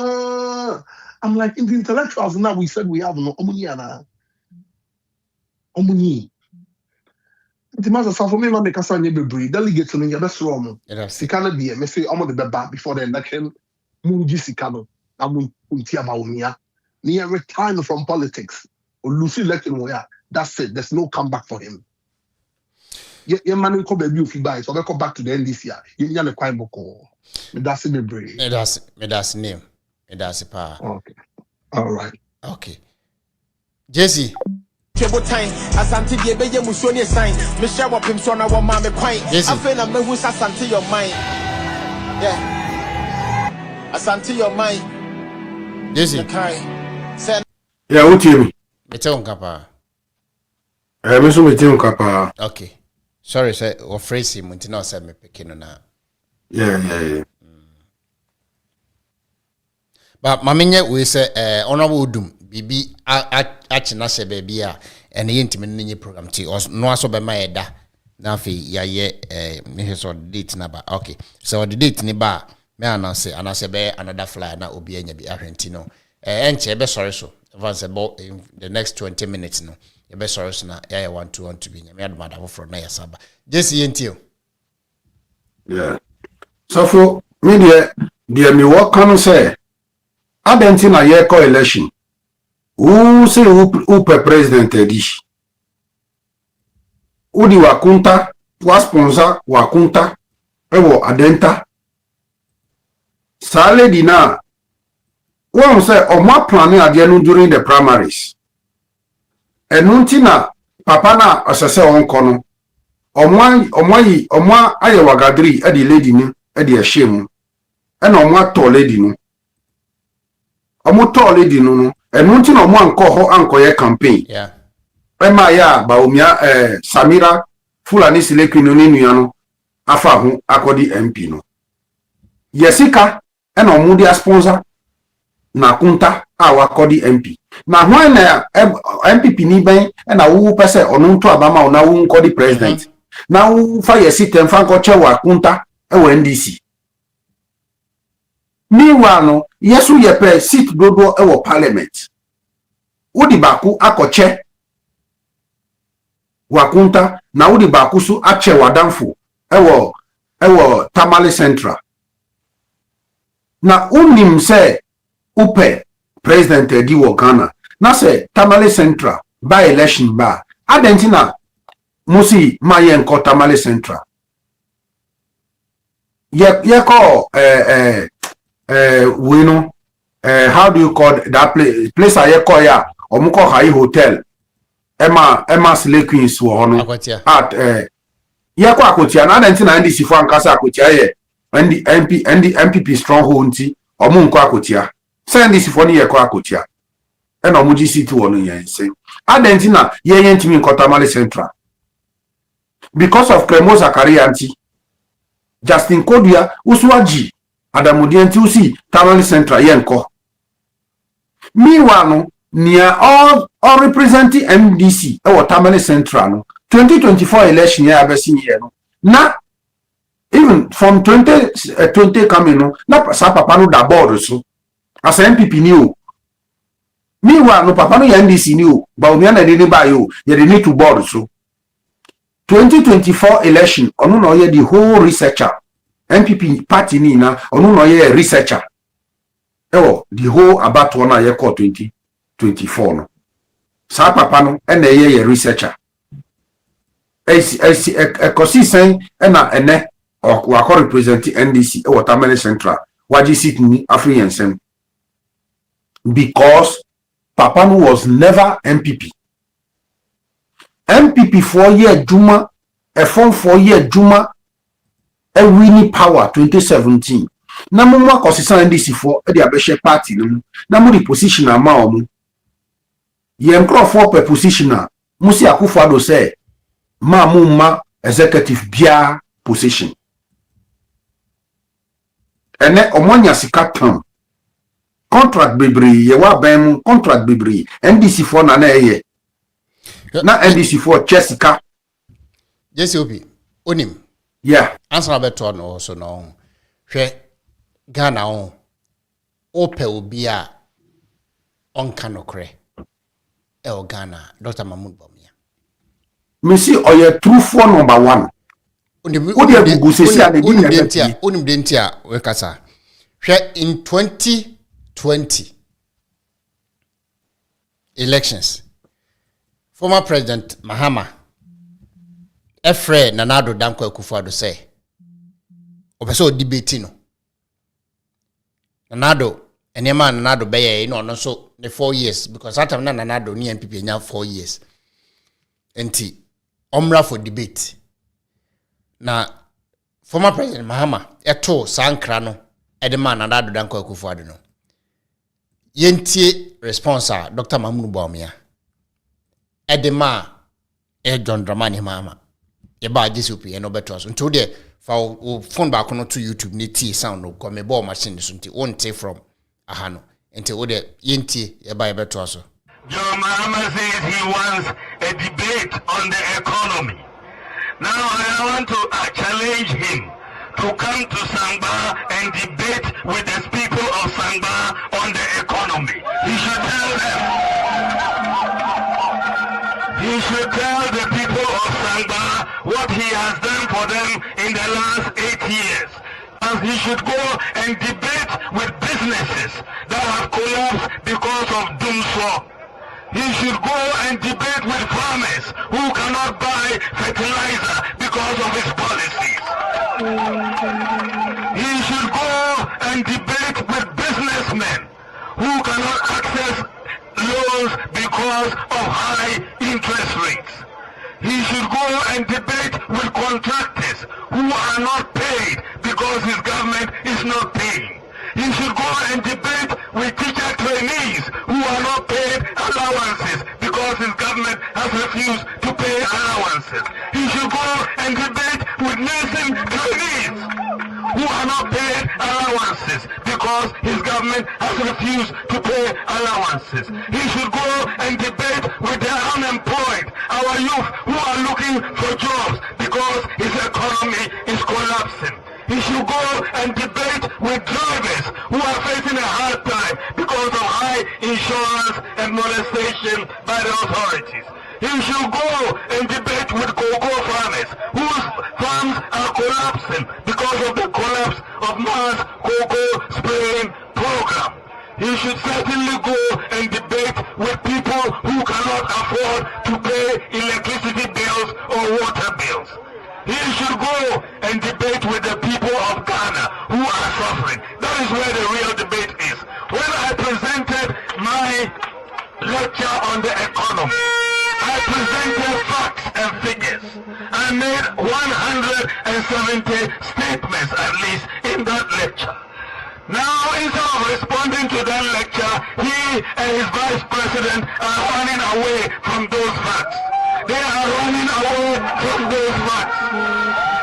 I'm like in the intellectuals now we said we have no Omuniana. Omuni. The master for me, man, make us any be delegates in your best room. Sikana be me say I'm the back before the election. Munji Sikano. I'm untia Baumia. Near retirement from politics. Or Lucy election where. That's it. There's no comeback for him. Your man come baby if you buy, so I come back to the end this year. You need a quite boko. That's me brave. That's name. That's power. Okay. All right. Okay. Jesse. Time asante die be ye musoni sign me share wapim so na wo ma me kwan afa na mehu asante your mind yeah asante your mind Jesse say yeah what you mean me tell nkapa me so me tell nkapa okay sorry say o phrase him until now say me pikin na yeah but mamenye we say honorable dum bibi achina se baby a ene yentimi nenye program ti no aso be ma yeda na afi ya ye me so date na ba okay so the date ni ba me anase be another flyer na obi anya bi ahwenti no enche be sorry so advance about in the next 20 minutes no ye be sorry so na ya 1 2 bi nya me adoma da for na ya saba just yentio yeah so for me there me work kan say adentina ye call election who say who president edish udi wakunta wa sponsor wakunta ewo adenta sale dina one say omo planning ade no during the primaries enuntina papa na osese onko no omo aye wagadri e di lady ni e di ehemu e na omo to lady no omo to lady no enunti no mo anko ye campaign yeah ema ya Baumia Samira Fulani Seleki no ni nua no afa ho akodi MP no yesika e na omo dia sponsor na kunta a wakodi MP na ho na MPP ni ben e na wo pese onu nto abama na wo nkodi president na wo fa yesika mfa nko che wa kunta e wa NDC meanwhile no yesu yepe seat dodo e wo parliament udi baku akoche wakunta na udi baku su ache wadamfo ewo Tamale Central na unim se upe president edi wo Ghana na se Tamale Central by election ba adentina musi maye nko Tamale Central ye ko wino how do you call that place I call ya omuko high hotel Emma Slay Queens wo hono at ye kwa akotia na nanti na ndc fo ankasa akotia ye MPP stronghold nti omunko akotia say ndc fo ne ye kwa akotia e na omuji city wo no yen say adanti na ye yentimi nkotamale central because of Kremo Zakaria anti Justin Kodia uswaji Adamudi anti usi Tamale Central yenko meanwhile near all representing MDC or Tamale Central no 2024 election ya abesi year no na even from 2020 coming no na sa papa no da board so as MPP ni o meanwhile no papa no ya NDC ni o ba omi na ni ba yo ye dey need to board so 2024 election onu no ye the whole researcher MPP party ni na onu no ye researcher the whole about one year call 2024 no sa papa no na ye researcher kosi sen na ene wa ko represent NDC Watermelon Central waji sit ni African sem because papa no was never MPP 4 year Juma a form 4 year Juma a winning power 2017 na mo ma kosisa NDC for e dia be party no na mo di position ama omo ye nkro for per position musi akufado say ma executive bia position ene omonya sika tam contract bebri ye wa ban contract bebri NDC for na eye na NDC for Jessica JCOP onim yeah answer beto no so no hwe Ghana on ope obi a onka nokre e Ghana Dr. Mahmoud Bawumia me see oye true for number 1 odi gugu sesi ade bi onim dentia we kasa hwe in 2020 elections former president Mahama Efre Nanado Danko Akufo-Addo say opeso debate no Nanado enema Nanado beye no so the 4 years because that time Nanado ni MPP nya 4 years enti omra for debate na former president Mahama eto sankra no edema Nanado Danko Akufo-Addo no yentie response Dr. Mahmoud Bawumia edema John Dramani Mahama yeba JCOP no beto so nto de fa phone back no to YouTube ni tie sound no come me ball machine so nti won take from ahano nti wo de yentie yeba beto so John Mahama says he wants a debate on the economy. Now I want to challenge him to come to Sangba and debate with the people of Sangba on the economy. He should tell them. He should tell the people of Sangba what he has done for them in the last 8 years. And he should go and debate with businesses that have collapsed because of Doomswap. He should go and debate with farmers who cannot buy fertilizer because of his policies. He should go and debate with businessmen who cannot access loans because of high interest rates. He should go and debate with contractors who are not paid because his government is not paying. He should go and debate with teacher trainees who are not paid allowances because his government has refused to pay allowances. He should go and debate with nursing trainees who are not paid allowances because his government has refused to pay allowances. He should go and debate with the unemployed, our youth who are looking for jobs because his economy is collapsing. He should go and debate with drivers who are facing a hard time because of high insurance and molestation by the authorities. He should go and debate with cocoa farmers whose farms are collapsing because of the collapse of mass cocoa spraying program. He should certainly go and debate with people who cannot afford to pay electricity bills or water bills. He should go and debate with the people of Ghana who are suffering. That is where the real debate is. When I lecture on the economy. I presented facts and figures. I made 170 statements at least in that lecture. Now, instead of responding to that lecture, he and his vice president are running away from those facts. They are running away from those facts.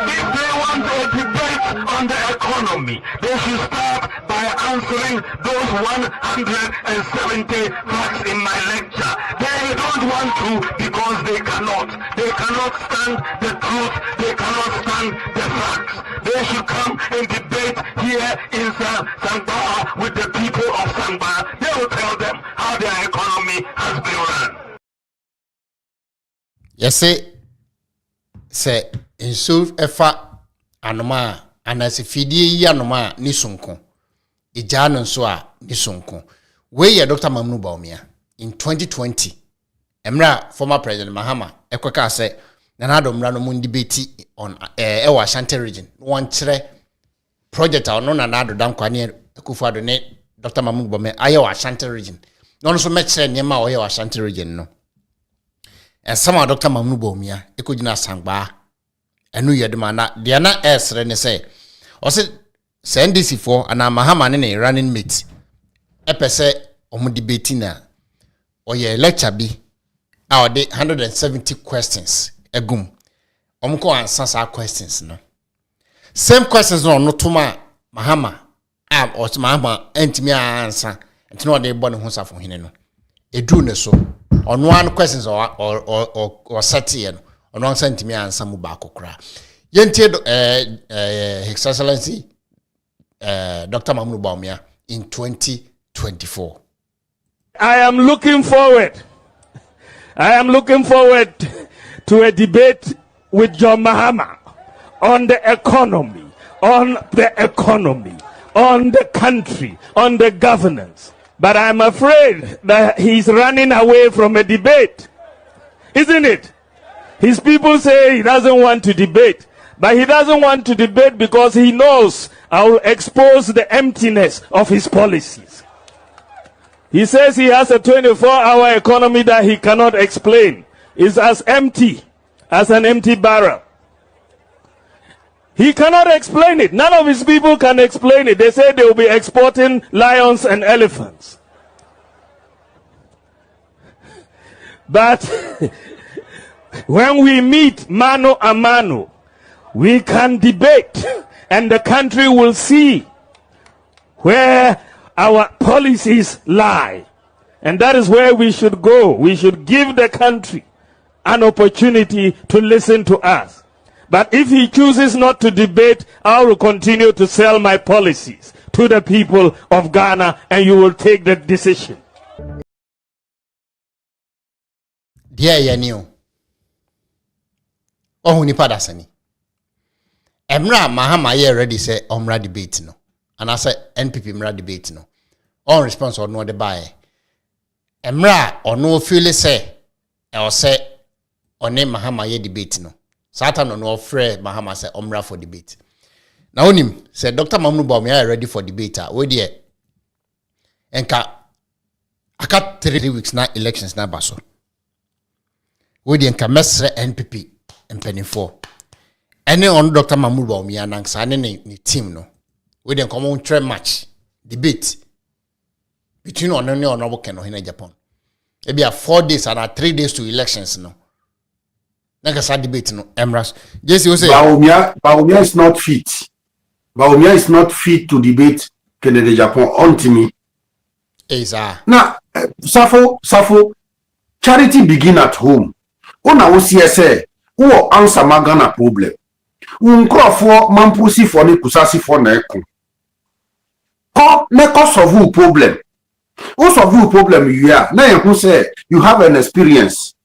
If they want a debate on the economy, they should start by answering those 170 facts in my lecture. They don't want to because they cannot. They cannot stand the truth. They cannot stand the facts. They should come and debate here in Sangba with the people of Sangba. They will tell them how their economy has been run. Yes, say in so efa anoma anase fidie yanoma ni sonko ejano nso a ni sonko we ye Dr. Mamnu Bawumia in 2020 emra former president Mahama ekoka say nanado mra no mun debate on ewa Ashanti region one kire project no nanado dankwane Akufo-Addo ne Dr. Mamnu Bawumia ayewa Ashanti region no so mekire niam a oyewa Ashanti region no some of Dr. Mamnu Bawumia ekojina Sangba enu yedema na de na esre ne say o se NDC for ana Mahama ne running mate epese omu debate na oye lecture bi a o de 170 questions egum omko answer questions no same questions no tuma Mahama o Mahama entimi answer entino o de bo ne ho safo hene no edu ne so on one questions or set here on one sentiment answer mu ba kokra yentie His Excellency Dr. Mamnu Bawumia in 2024. I am looking forward to a debate with John Mahama on the economy, on the country, on the governance. But I'm afraid that he's running away from a debate. Isn't it? His people say he doesn't want to debate. But he doesn't want to debate because he knows I will expose the emptiness of his policies. He says he has a 24-hour economy that he cannot explain. It's as empty as an empty barrel. He cannot explain it. None of his people can explain it. They say they will be exporting lions and elephants. But when we meet mano a mano, we can debate and the country will see where our policies lie. And that is where we should go. We should give the country an opportunity to listen to us. But if he chooses not to debate, I will continue to sell my policies to the people of Ghana and you will take the decision. Dear Yanio, oh, ni padasani. Emra Mahama ye ready say omra debate no. And I say NPP mra debate no. On response or no de buy. Emra or no feel say or say or name Mahama ye debate no. Satan no frɛ Mahama say omra for debate. Na onim say Dr. Mamnu Bawumia ready for debate. We there. Enka aka 3 weeks na elections na baso. We there enka mesre NPP mpenifo. Ene on Dr. Mamnu Bawumia nansa ne team no. We there come on try match debate between on ne honorable Ken in Agyapong. E be 4 days and 3 days to elections no. Naka debate no Emras. Jesse say Bawumia is not fit. Bawumia is not fit to debate Kennedy Agyapong on me. Eza. Now, Safo, charity begin at home. Ona wo say wo answer magana problem. Unkrofo mampusi for ne kusasi for na eko. Ko ne ko solve problem. Wo solve problem you are. Na you say you have an experience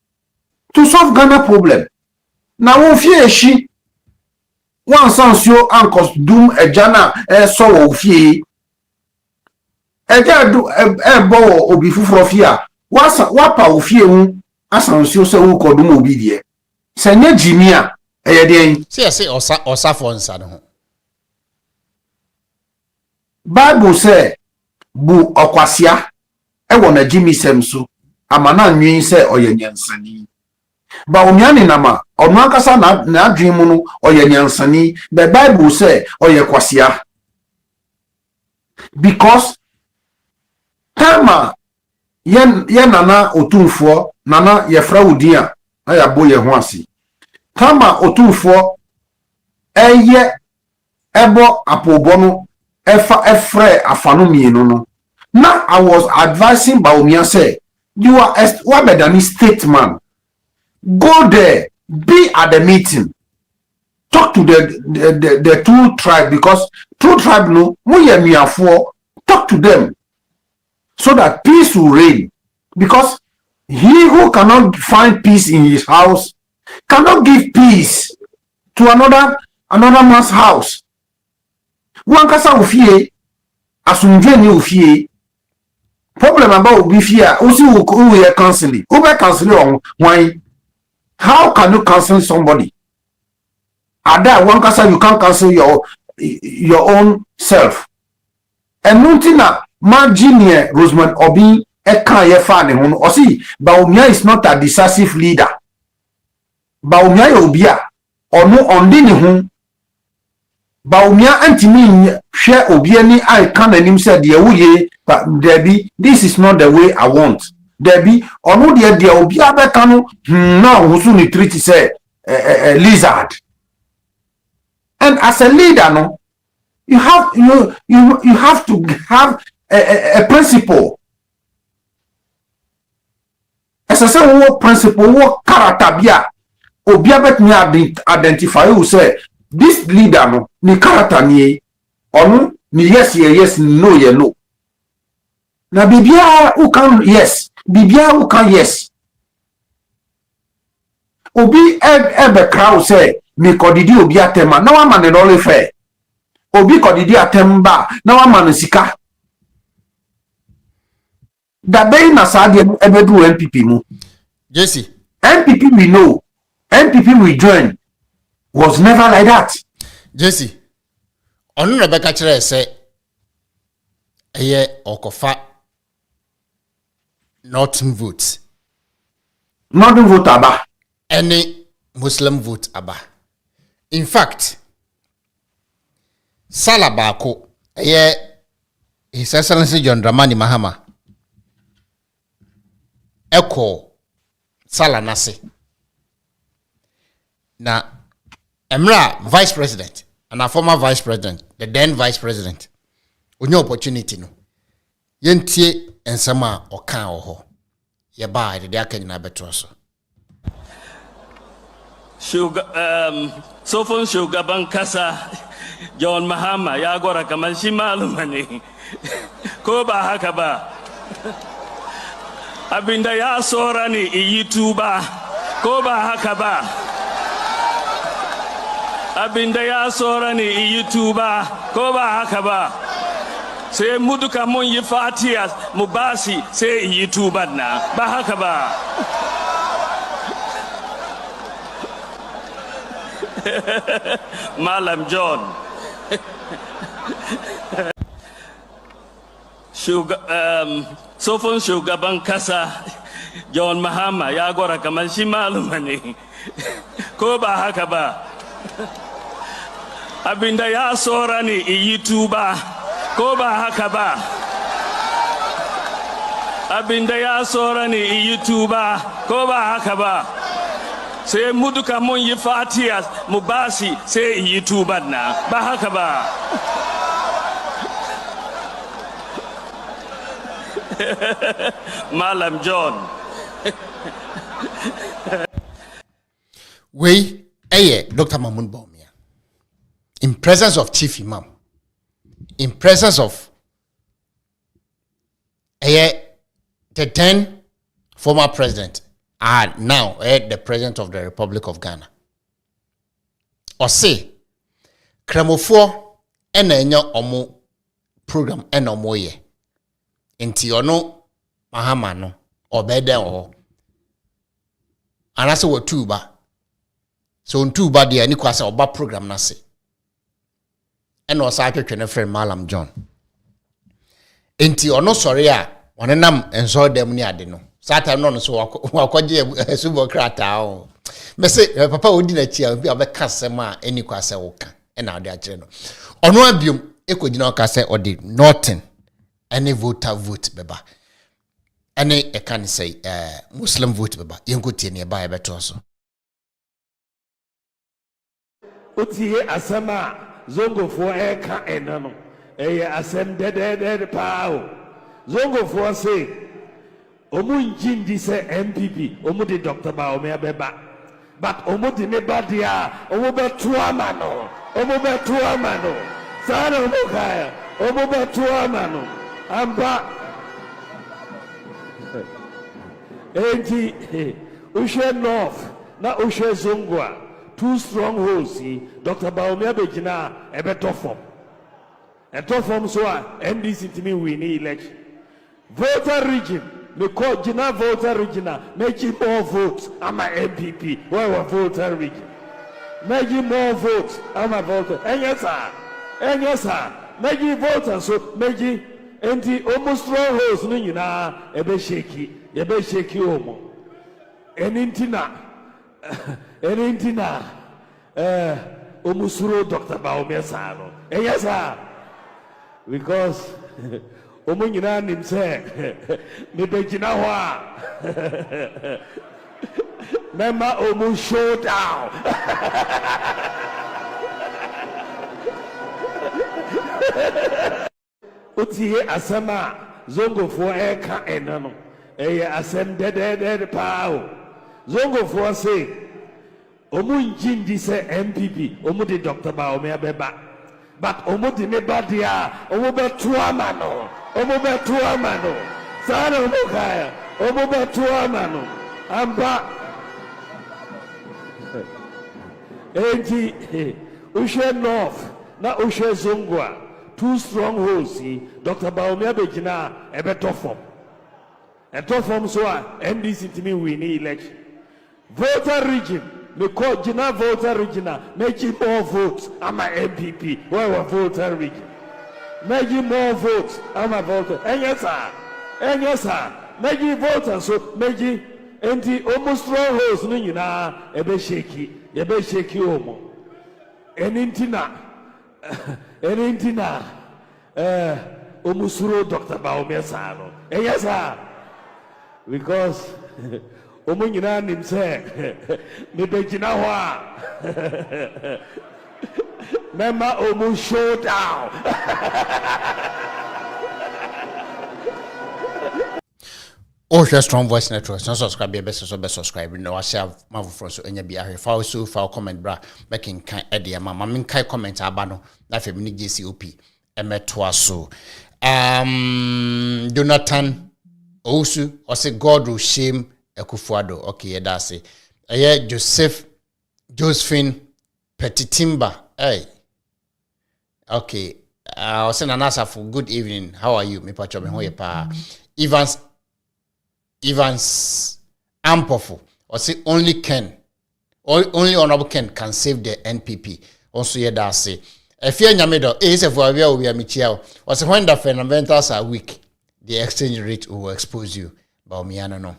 to solve Ghana problem. Na wo fie eshi wan sansio ankos dum ejana so wo fie. Eja do bo obi fufuro fie a wapa wo fie hu asansio se wo kodum obi die. Se nya jimi a eye den. Say osa for nsa no. Bible say bu okwasia e wo na jimi sem so amana nwi se oyenyansani ba omiani nama ono akasa na adwen mu no oyenyansani the bible say oyekwasia because tama yen nana otumfo nana yefra udia aya boye ho ase tama otumfo eye ebo apobo no efre afano mienu no now I was advising Baumia say you are a Wabedani statesman. Go there, be at the meeting, talk to the two tribe because two tribe no talk to them so that peace will reign. Because he who cannot find peace in his house cannot give peace to another man's house. One kasa ufie asumdwe ni ufie problem about bifia usi we counseling ube counseling on why how can you counsel somebody ada one kasa you can't counsel your own self and nothing na marginie Rosemond Obi e kan ye fa ne ho osi Baumia is not a decisive leader Baumia obia ono ondi ne ho Baumia antimi hwe obia ni I kan anim said de wuye but Debbie, this is not the way I want. Debbie, or no dear obia betano now who soon treat say a lizard. And as a leader, no, you have to have a principle. As I say, what principle, what character bia obia bet me identify who say this leader no ni character ni or no ni yes no. Na bibia who can yes, bibia who can yes. Obi ebe crowd say me kodidi obi atema na wa man no fair. Obi kodidi atemba na wa man sika. Da be na sade ebe du NPP mu. Jesse. NPP we know. NPP we join was never like that. Jesse. Onu Rebecca chere say eye okofa Northern votes. Northern vote aba. Any Muslim vote aba. In fact, Salabako, His Excellency John Dramani Mahama, Echo Salanase. Now, Emra Vice President and a former Vice President, the then Vice President, with no opportunity no. Yentie ensama okan oho ye ba de aka nyina betro so sofon shugaban kasa John Mahama ya gora kamar shi maluma ne ko ba haka ba abinda ya sora ne yi tuba ko ba haka ba abinda ya sora ne yi tuba ko ba haka ba sai mu duka mun yi fatiya mu basi sai yi tuban na ba haka ba Malam John sofon shugaban kasa John Mahama ya gora kamar shi maluma ne ko ba haka ba abinda ya sora ne yi tuba ko ba haka ba abinda ya sora ne yi tuba ko ba haka ba sai mu duka mun yi fatiya mu basi sai yi tuban na ba haka ba Malam John we Dr. Mahmoud Baumia in presence of Chief Imam, in presence of the then former president and now the president of the Republic of Ghana. Or say, Kremofo enyo omo program enomo ye. Inti ono Mahama no obede o. Anase wo tuba. So ntuba de ani kwasa oba program na se. Eno sa atwetwe friend Malam John. Inti ono sori a onenam enso dem ni ade no. Satan no so wakwaje subo krata o. Me say papa odi na chia bi abeka sema eni kwase woka e na ode akire no. Ono abiom ekogina oka say ode nothing any voter vote beba. Any e can say Muslim vote beba. Yenko tie ne ba e beto so. Utie asama zongo fo eka enano. Eye asem de pao. Zongo fo say omu njindi se MPP omu di Dr. Baome abeba. But omu di ne badia omu be tuamano. Omu be tuamano. Sana omu kaya omu be tuamano. Amba enti ushe north na ushe zongwa. Two strongholds, Dr. Baome abegina ebeto form. Eto form so NDC to me win election. Voter region, me call Gina voter region, making more votes. I'm a MPP. Why was voter region? Making more votes. I'm a voter. And yes, sir. Making voters so making anti almost strongholds. No, you know, ebe shaky omo. Enintina. Enintina, Omusuro Dr. Baome Sano. Yes, sir. Because Omunina himself, Mibejinawa, Member Omu showdown. Utie Asama, Zongo for Eka Enano, Asem de Pao. Zongo for say, Omu njindi se MPP, Omu di Dr. Baome abeba. But Omu di ne badia, Omu be tuamano. Sana omu kaya, Omu be tuamano. Amba enti ushe north na ushe zongwa. Two strongholds, Dr. Baome abegina ebeto form. Eto form so NDC to me win election. Voter region, me call Gina voter region, making more votes. I'm a MPP. Why was voter region? Making more votes. I'm a voter. And yes, sir. Making voters so making anti almost strongholds. No, you know, ebe shaky omo. Enintina, Omusuro Dr. Baome Sano. And yes, sir. Because Omunyina himself, Mibejinawa, Member Omu showdown. Oh, Strong Voice Network. So subscribe, be best subscribe. No, I share my friends so any be here. Follow so file comment bra. Making kind idea. Mama, min kai comment abano. Na fe mini JCOP. Emetwa so. Jonathan Osu. Or say God will shame Ekufuado. Okay, that's it. Josephine Petitimba. Hey. Okay. I was saying an answer for good evening. How are you? Me pacho me hoye pa. Evans Ampofu. Or say only Honorable Ken can save the NPP. Also, yeah, that's it. If you're Nyamido, is a for we are Michel. Was when the fundamentals are weak, the exchange rate will expose you. But me, I don't know.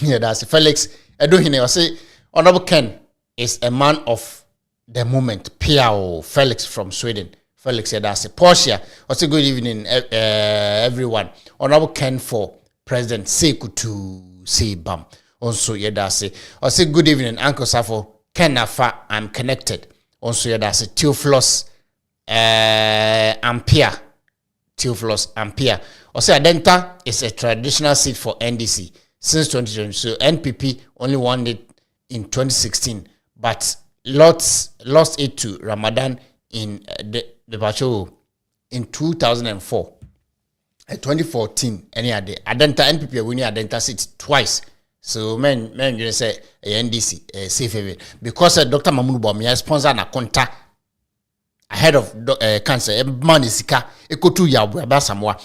Yeah, that's it. Felix. I do hear. I say Honorable Ken is a man of the moment. Piao Felix from Sweden. Felix said that's it. Portia. I say good evening, everyone. Honorable Ken for President Sekutu say bam. Also, yeah, that's it. I say good evening, Uncle Safo. Ken Afa, I'm connected. Also, yeah, that's it. Theophilus Ampere. Theophilus Ampere. I say Adenta is a traditional seat for NDC since 2020. So NPP only won it in 2016, but lost it to Ramadan in the Bacho in 2004. 2014, any other. Adenta NPP winning Adenta seat twice. So men just say NDC safe haven because Dr. Mahmoud Bawumia sponsor na konta ahead of cancer. Man is sika ekotu ya Basamoa.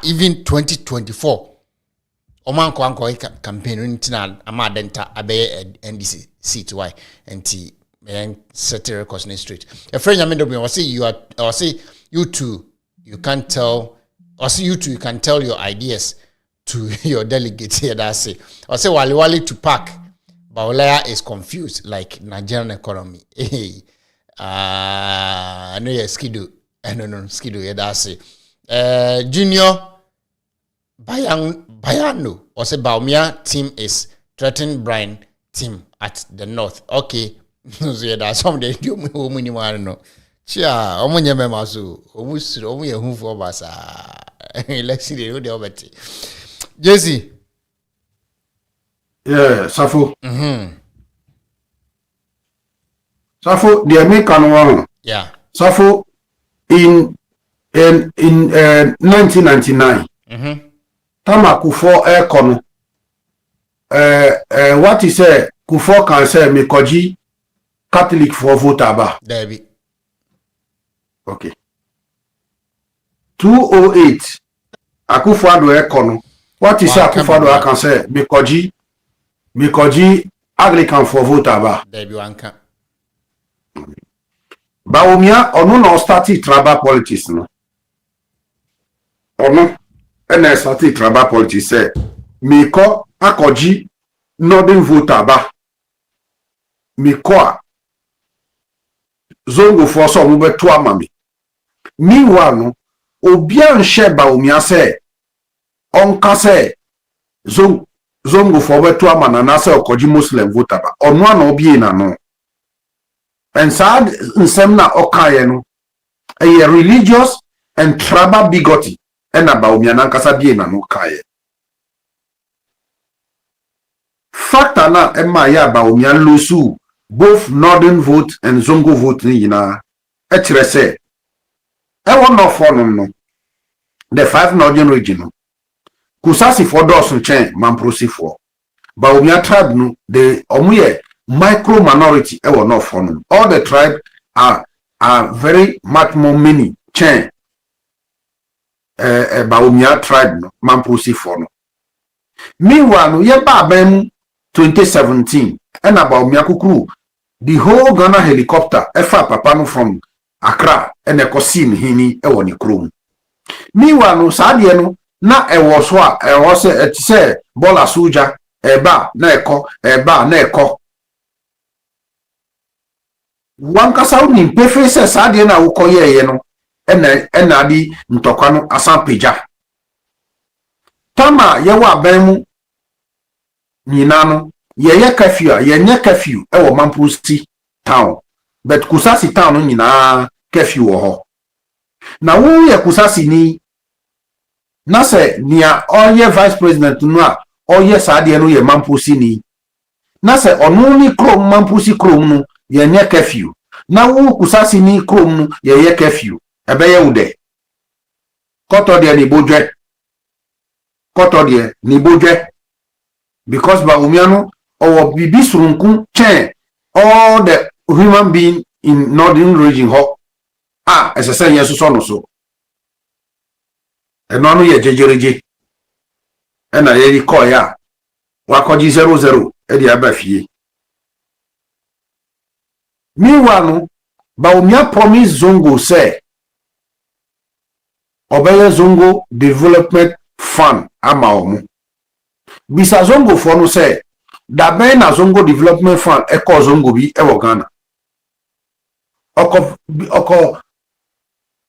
Even 2024. Oman ko campaign ntina ama Adenta abe NDC seat why nti set records in street. A friend Yamindo will say you two you can't tell. Also, you can tell your ideas to your delegates here. That's it. I say Wali to pack. Baolaya is confused like Nigerian economy. I know you're Skido. No, Skido. Yeah, that's it. Junior Bayano or say Baumia team is threatening Brian team at the north. Okay. So yeah, that's something they do me want to know. Chia, omunye memaso, omunye hu for basa. Let's see the obeti. Jesse. Yeah, Safo. Safo, the American one. Yeah. Safo in 1999. Tama Kufo Aircon. What he say? Kufo can say Mikoji Catholic for voter ba. Debbie. Okay. 208. Akufo-Addo Aircon. What he say? Akufo-Addo can say Mikoji Anglican for voter ba. Debbie wanka. Baumia onu no started tribal politics no. Onu ena started tribal politics say Miko akoji northern voter ba. Miko zongo for so mo beto amami. Meanwhile no obia nhye Baumia say onka say zongo for beto amana na say okoji Muslim voter ba. Onu ana obie na no. And sad nsemna okaye no a religious and tribal bigotry and about me nankasa bie na no kaye factor na emma ya ba omi losu both northern vote and zongo vote ni yina e kire se e won no for no the 5 northern region no kusasi for dos nchen mamprosi for ba omi tribe no the omuye micro minority ever not for them. All the tribe are very much more many chain Baumia tribe no mampusi for no. Meanwhile, ye ba bem 2017 and about Miakukru, the whole Ghana helicopter efa papa no from Accra and ekosim hini ewoni krom. Meanwhile, no sadie no na ewo so a ewo say bola soja eba na eko wankasa wo nim pefe se sade na wo koye no ena di ntokwa no asampeja tama ye wa ban mu nyina no ye kafia ye nya kafia e wo mampusi town but kusasi town no nyina kafia wo ho na wo ye kusasi ni na se nia oye vice president no a oye sade no ye mampusi ni na se onu ni krom mampusi krom no ye nya curfew na wo kusasi ni krom no ye curfew ebe ye ude koto de ni bodwe because ba umiano or bibi surunku chen all the human being in northern region ho as I say yes so no so e no no ye jejereje e na ye ko ya wa koji 00 e di aba fie. Meanwhile, Baumia promise Zongo say Obeye Zongo Development Fund amaomu. Bisa Zongo for no say da ben na Zongo Development Fund eko Zongo bi ewo Ghana.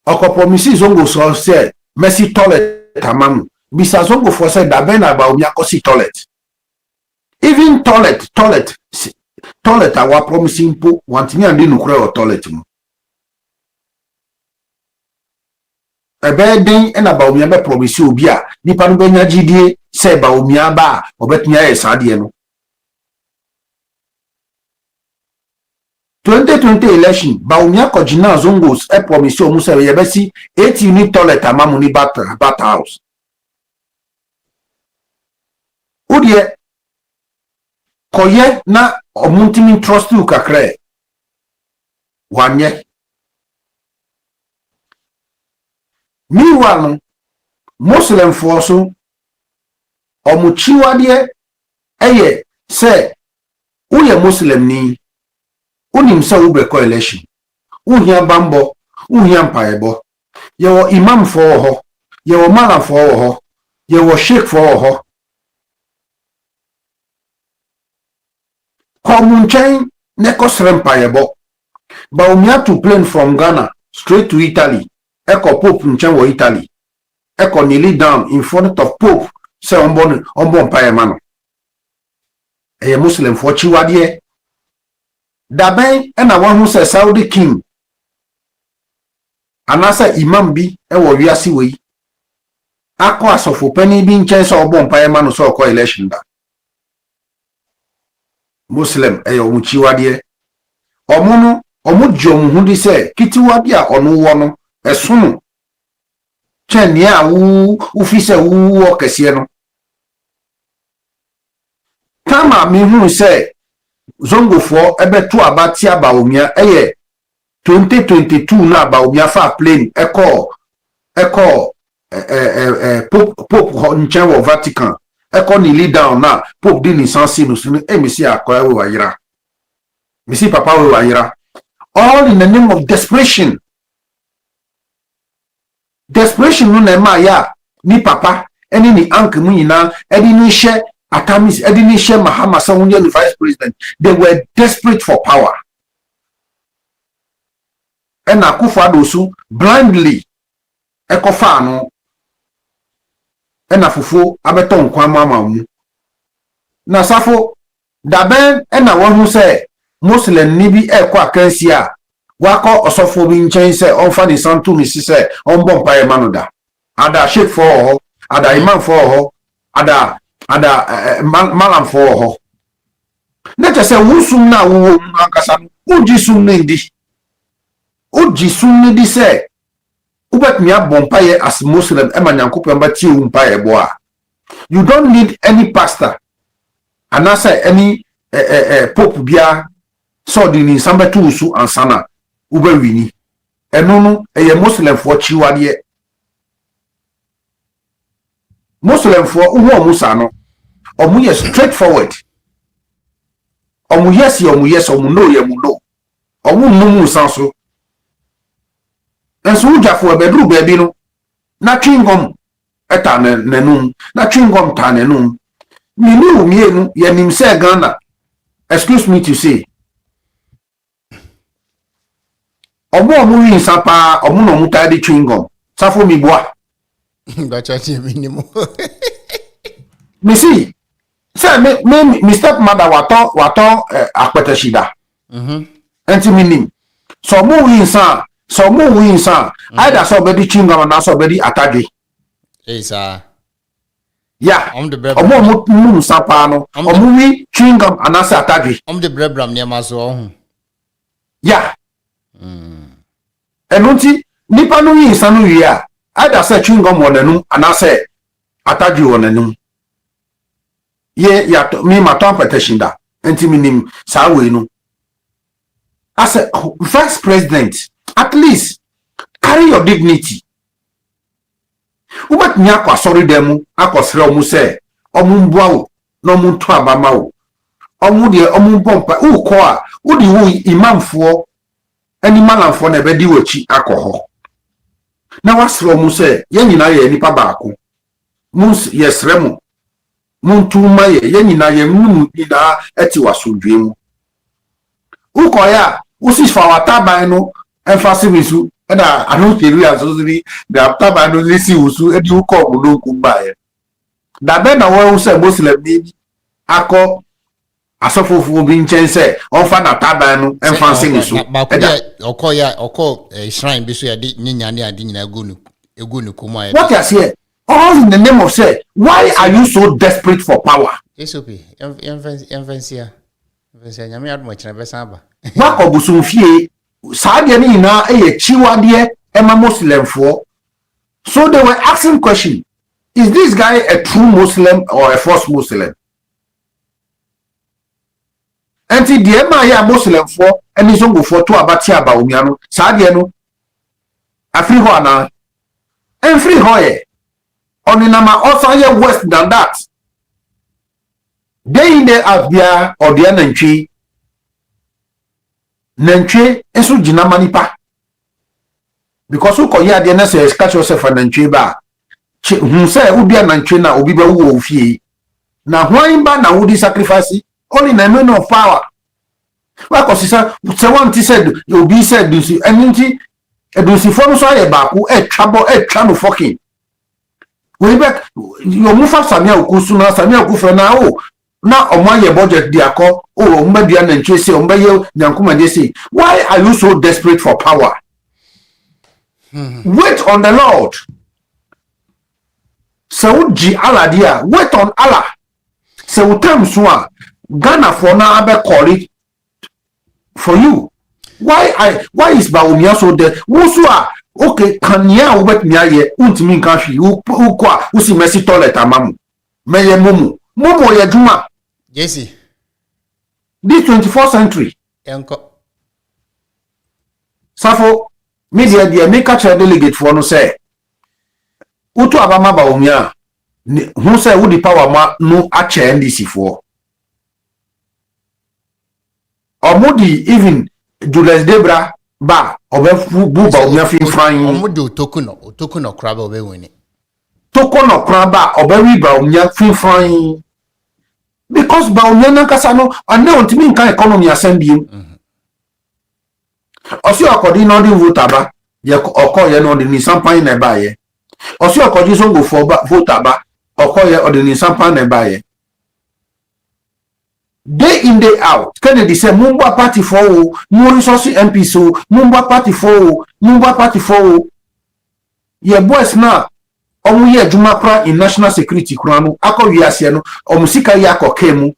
Oko promise Zongo so say Messi toilet tamamu. Bisa Zongo for say da ben na Baumia kosi toilet. Even toilet awa promising po wantini andi nukure o toilet mu ebe den ena ba omi be promise obi a nipa no benya gidie se ba omi aba obetnya ye sade no 2020 election ba omi akogina Zongos e promise o mu se ye besi 8 unit toilet amamu ni bat house udie koye na omuntimi trust you kakre wanye meanwhile Muslim force omuchiwade eye se uye Muslim ni unim se ube ko election uhia bambo uhia mpaebo yewo imam for ho yewo mala for ho ye was shake for ho komunchen neko srempa yebo but we have to plane from Ghana straight to Italy eko pope nchen wo Italy eko kneel down in front of pope say ombon pa yema no Muslim for chiwade daben na wan hu say Saudi king anasa imam bi wo wiase we akọ asofo pani bi nchen so obo mpaye ma no so okọ election da Muslim omu chiwade omu jom hu di se kitiwade a onu wo no esunu chen ya wu fi se wu o kese no kama mi hu se zongofo ebetu abati aba omia 2022 na aba omia fa plane eko Pope nchen wo Vatican eko ni lead down na Pope di ni sansi no sunu emisi akoya we wayira misi papa we wayira all in the name of desperation no na ma ya ni papa eni ni uncle mu nyina edi ni hye atamis edi ni hye Mahama Sawunye the vice president they were desperate for power and Akufo-Addo so blindly ekofa no ena fufu abeton kwan mama mu na safo daben ena won hu se Muslim ni bi ekọ akansi a wakọ osofo bi nchen se onfa ni santu mi si se onbọ mpaye manoda ada sheikh for ho ada imam for ho ada malam for ho na che se wusum na wo ankasa uji sum ndi uji sum ndi se ubet mi abompaye as Muslim ema nyankopon ba tie umpaye boa you don't need any pastor anasa any pope bia so di ni sambatu usu ansana ube wini eno no Muslim for chiwade Muslim for uwo musa no omu ye straightforward omu yes omu no ye mu no omu numu sanso enso ujafo ebedru bebi no na twingom eta nenum na twingom ta nenum minu mienu ye nimse Ghana excuse me to say omu yin sapa omu no muta di twingom safo mi boa bacha ti minimo me see say me step mother wato akpete shida enti minim so mu yin sa either so be di twingom na so be di atadwe sir yeah omu sapa no omu wi twingom anasa atadwe the brebram ne ma so ohun yeah enunti nipa no yin sa no wi a either say twingom wonanum anasa atadwe wonanum ye ya mi maton petashinda enti minim sa we no as a vice president at least carry your dignity ubat nya kwa sorry dem akosre omu se omu mbua wo no omu to abama wo omu de omu bompa uko a udi wo imamfo ani malamfo na bedi wachi akoho na wasre omu se ye nyina ye nipa baako mus yesremo muntuma ye nyina ye munu ida eti wasodwe mu uko ya usi fa wataban no emphasis su na anu kiri asosiri da taba no lisi usu edi uko budo kumbaye da be na wo se Muslim ni akọ asofofo bi nchense onfa na taba no emphasis su oko shrine bi so ya di nyinya ne adi nyina egu nu kuma what you say all in the name of say why are you so desperate for power SOP enfansia nyame admo kire be san ba wako busumfie saade ni na chiwade ema Muslim for so they were asking question is this guy a true Muslim or a false Muslim anti die ma ya Muslim for eni so go for to abati aba omia no saade no afri ho ana en free ho ye oninama also ye worse than that they in the abia or the nantwe eso gina manipa because uko ya de na say catch yourself nantwe ba hu say wo bia nantwe na obi ba wo ofie na hwan ba na wo di sacrifice only na men of power wa ko sisa se one ti said obi said do si enunti edusi fo no so aye ba ko twa no fucking we back yo mu fa samia okusu na samia okufre na o na omo aye budget di akọ o mba bia nantwe se mba ye nyankoma de say why are you so desperate for power? Wait on the Lord. So G Allah dia, wait on Allah. So time so Ghana for now abe call it for you. Why is Baumia so there? Wusua okay can ya wet me aye untimi nka hwi ukwa usi mercy toilet amamu. Meye mumu ye juma. Jesse. This 24th century. Enko. Safo media dia make a delegate for no say utu abama Baumia who say who the power ma no ache NDC for omudi even Julius Debra ba obefu bu Baumia fin fran omudi otokuno kraba obe wini tokuno kraba obewi Baumia fin fran because Baumia na kasa no ane ontimi nka economy asembiem osi akodi no di vote ba ye okoye no di ni sampan na ba ye osi akodi so go for vote ba okoye odini sampan na ba ye day in day out Kennedy say mumba party for mu resource MP so mumba party for ye boys na omu ye adwuma kra in national security kra no akọwi ase no omusika ye akọkemu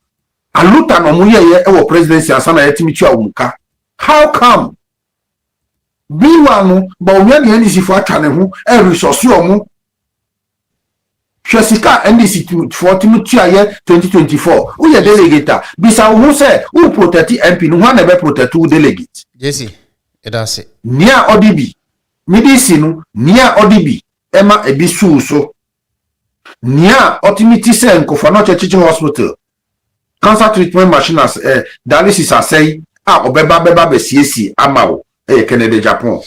aluta no mu ye e wo presidency asana yetimi twa omuka how come B1 ba onye ne NDC fo atwa ne ho e resource omu hwesika NDC for timi aye 2024 wo ye delegate bisa wo say wo protect MP no ho na be protect wo delegate Jesse edase nia odibi medicine no nia odibi ema ebisu so nia otimiti se nkofo no chechichi hospital cancer treatment machine as dialysis asay obeba be siesi amawo Kennedy Agyapong.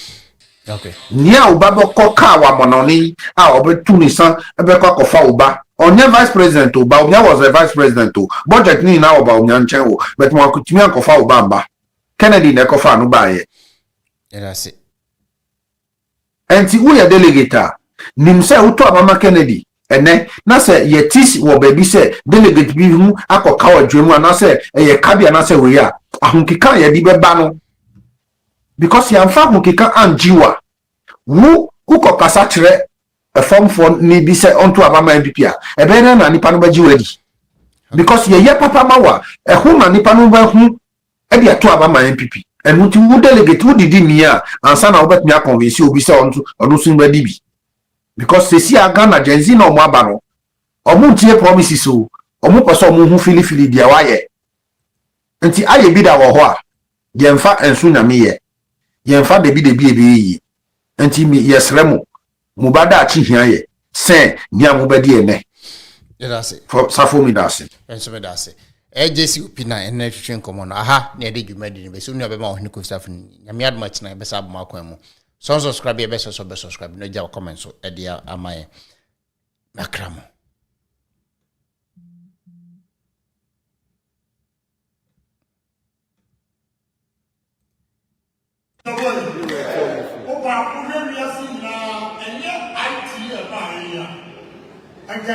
Okay. Nia ubabo koka wa mononi obetu nisan ebe kofa uba. Onye vice president uba, onye was a vice president o. Budget ni na oba onye nchen o. But mo akutimi ankofa uba mba. Kennedy ne kofa no ba ye. That's it. Enti uya delegate nimse uto amama Kennedy ene na se yetis wo baby se delegate bi hu akoka wa dwemu na se ye kabia na se we ya ahonkika ye di beba no because ya mfa mukika anjiwa wu uko kasa kire a form for ni bi se onto abama MPP a ebe na nipa no bajiwa di because ye papa mawa hu na nipa no ba hu e dia to abama MPP enu ti wu delegate wu didi mia ansa na obet mia convince obi se onu sun ba di bi because se si aga na genzi na omo aba no omo tie promises o omo pese omo hu fili dia waye nti aye bi da wo ho a ye mfa ensu na me ye yemfa de bi yi enti mi yesremo mubada achi hia ye se nia mubadi ene edase for safo mi dase enso me dase Jesse opina ene twetwe nkomo no aha na ede dwumadi ne be so nua be ma ohne ko staff ni nyame adoma china be sa aboma kwan mu so subscribe be subscribe no ja comment so ede amaye makramo And